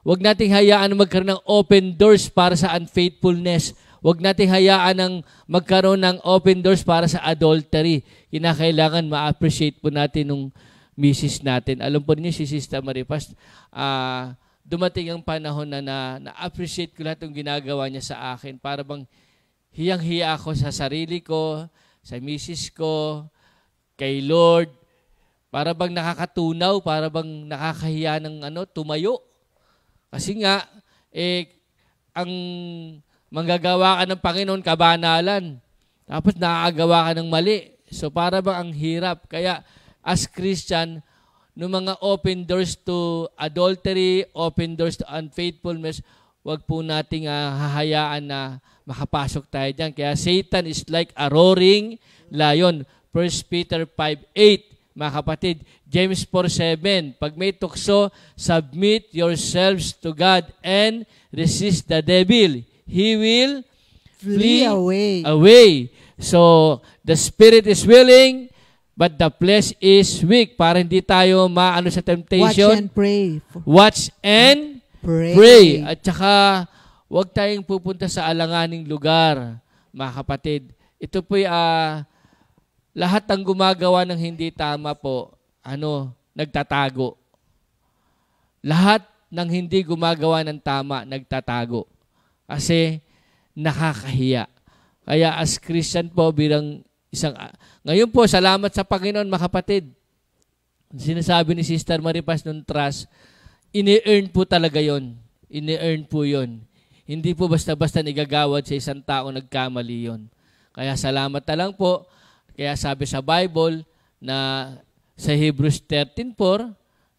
wag nating hayaan magkaroon ng open doors para sa unfaithfulness. Wag nating hayaan ng magkaroon ng open doors para sa adultery. Kinakailangan ma-appreciate po natin nung misis natin. Alam po niyo si Sister Maripas, dumating ang panahon na na-appreciate ko lahat ng ginagawa niya sa akin. Para bang hiyang-hiya ako sa sarili ko, sa misis ko, kay Lord. Para bang nakakatunaw, para bang nakakahiya ng tumayo. Kasi nga, ang manggagawa ka ng Panginoon, kabanalan. Tapos nakakagawa ka ng mali. So para bang ang hirap. Kaya as Christian, no mga open doors to adultery, open doors to unfaithfulness, wag po nating hahayaan na makapasok tayo dyan. Kaya Satan is like a roaring lion. 1 Peter 5:8, mga kapatid. James 4:7, pag may tukso, submit yourselves to God and resist the devil. He will flee away. So, the spirit is willing, but the flesh is weak. Para hindi tayo maano sa temptation. Watch and pray. Watch and pray. At saka, huwag tayong pupunta sa alanganing lugar, mga kapatid. Ito po'y lahat ng gumagawa ng hindi tama po, nagtatago. Lahat ng hindi gumagawa ng tama, nagtatago. Kasi nakakahiya. Kaya as Christian po, bilang Ngayon po, salamat sa Panginoon, mga kapatid. Sinasabi ni Sister Maripas nung trust, ini-earn po talaga yon. Ini-earn po yon. Hindi po basta-basta igagawad sa isang tao nagkamali yon. Kaya salamat na lang po. Kaya sabi sa Bible na sa Hebrews 13:4,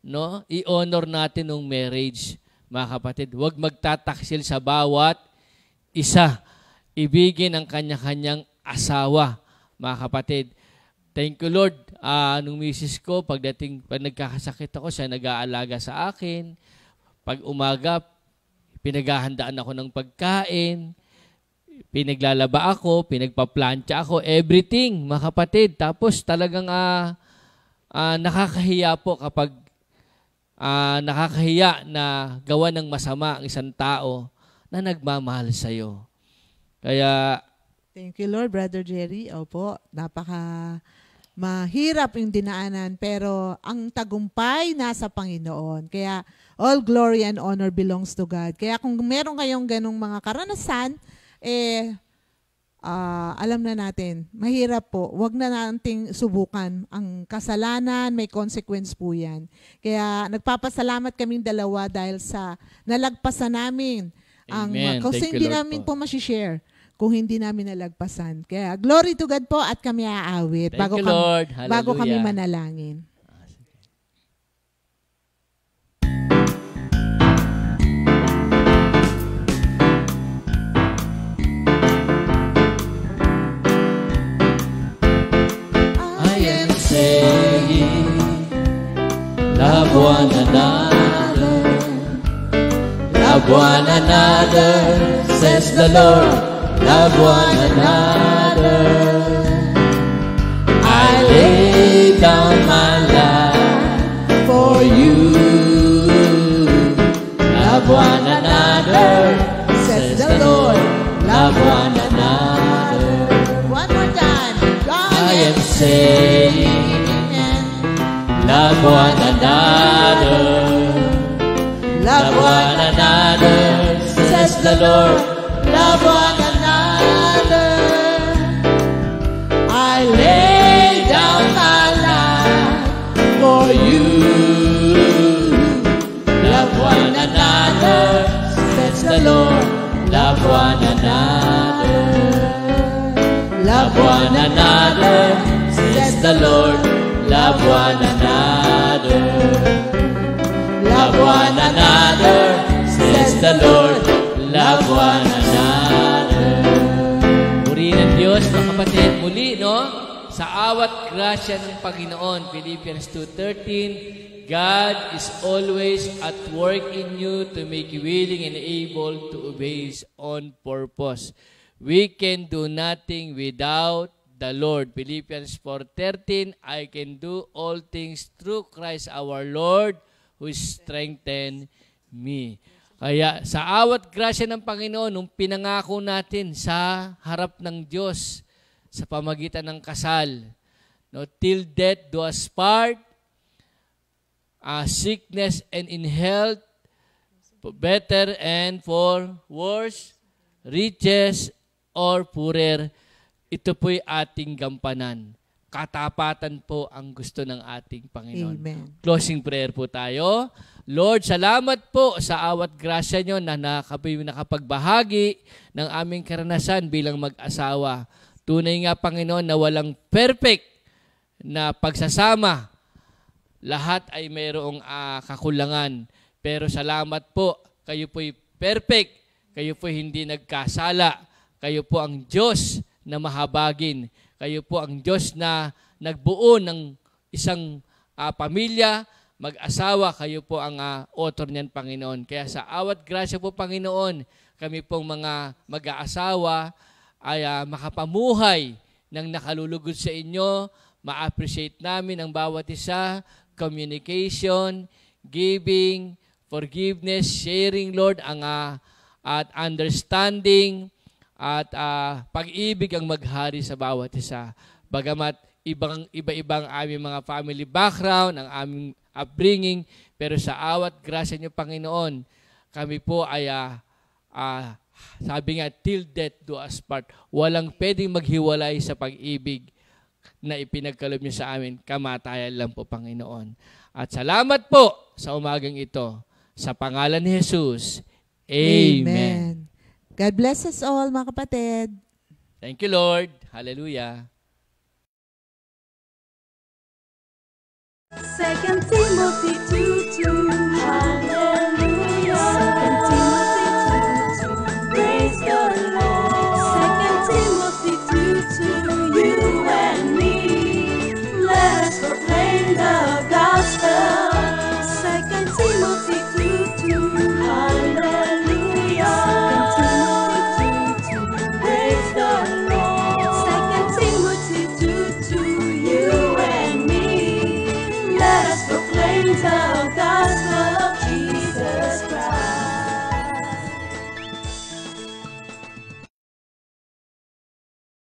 no, i-honor natin ng marriage, mga kapatid. Huwag magtataksil sa bawat isa. Ibigin ang kanya-kanyang asawa, mga kapatid. Thank you, Lord. Nung misis ko, pag nagkakasakit ako, siya nag-aalaga sa akin. Pag umaga, pinaghahandaan ako ng pagkain. Pinaglalaba ako, pinagpaplantsa ako, everything, mga kapatid. Tapos talagang nakakahiya po kapag nakakahiya na gawa ng masama ang isang tao na nagmamahal sa'yo. Kaya, thank you, Lord, Brother Jerry. Opo, mahirap yung dinaanan, pero ang tagumpay nasa Panginoon. Kaya all glory and honor belongs to God. Kaya kung meron kayong ganong mga karanasan, alam na natin, mahirap po. Huwag na nating subukan. Ang kasalanan, may consequence po yan. Kaya nagpapasalamat kaming dalawa dahil sa nalagpasan namin. Kasi hindi namin po masishare kung hindi namin nalagpasan. Kaya glory to God po at kami aawit bago kami manalangin. I am saying, love one another, love one another, says the Lord. Love one another. I lay down my life for you. Love one another, says the Lord. Love one another. One more time. I am saying, love one another. Love one another, says the Lord. Love one another. I lay down my life for you. Love one another, says the Lord. Love one another. Love one another, says the Lord. Love one another. Love one another, says the Lord. Love one another. Purihin ang Diyos, mga kapatid, muli, no? Sa awat grasya ng Panginoon, Philippians 2:13, God is always at work in you to make you willing and able to obey His own purpose. We can do nothing without the Lord. Philippians 4:13, I can do all things through Christ our Lord, who strengthened me. Kaya sa awat grasya ng Panginoon, nung pinangako natin sa harap ng Diyos sa pamagitan ng kasal, no, till death do us part, sickness and in health, for better and for worse, riches or poorer, ito po'y ating gampanan. Katapatan po ang gusto ng ating Panginoon. Amen. Closing prayer po tayo. Lord, salamat po sa awat grasya nyo na nakapagbahagi ng aming karanasan bilang mag-asawa. Tunay nga, Panginoon, na walang perfect na pagsasama. Lahat ay mayroong kakulangan. Pero salamat po, kayo po'y perfect. Kayo po'y hindi nagkasala. Kayo po ang Diyos na mahabagin. Kayo po ang Diyos na nagbuo ng isang pamilya, mag-asawa. Kayo po ang author niyan, Panginoon. Kaya sa awat grasya po, Panginoon, kami pong mga mag-aasawa ay makapamuhay ng nakalulugod sa inyo. Ma-appreciate namin ang bawat isa, communication, giving, forgiveness, sharing, Lord, at understanding, at pag-ibig ang maghari sa bawat isa. Bagamat iba-ibang aming mga family background, ang aming upbringing, pero sa awat grasya niyo, Panginoon, kami po ay, sabi nga, till death do us part. Walang pwedeng maghiwalay sa pag-ibig. na ipinagkaloob niyo sa amin, kamatayan lang po, Panginoon. At salamat po sa umagang ito. Sa pangalan ni Jesus, Amen. God bless us all, mga kapatid. Thank you, Lord. Hallelujah. 2 Timothy 2:2. Hallelujah.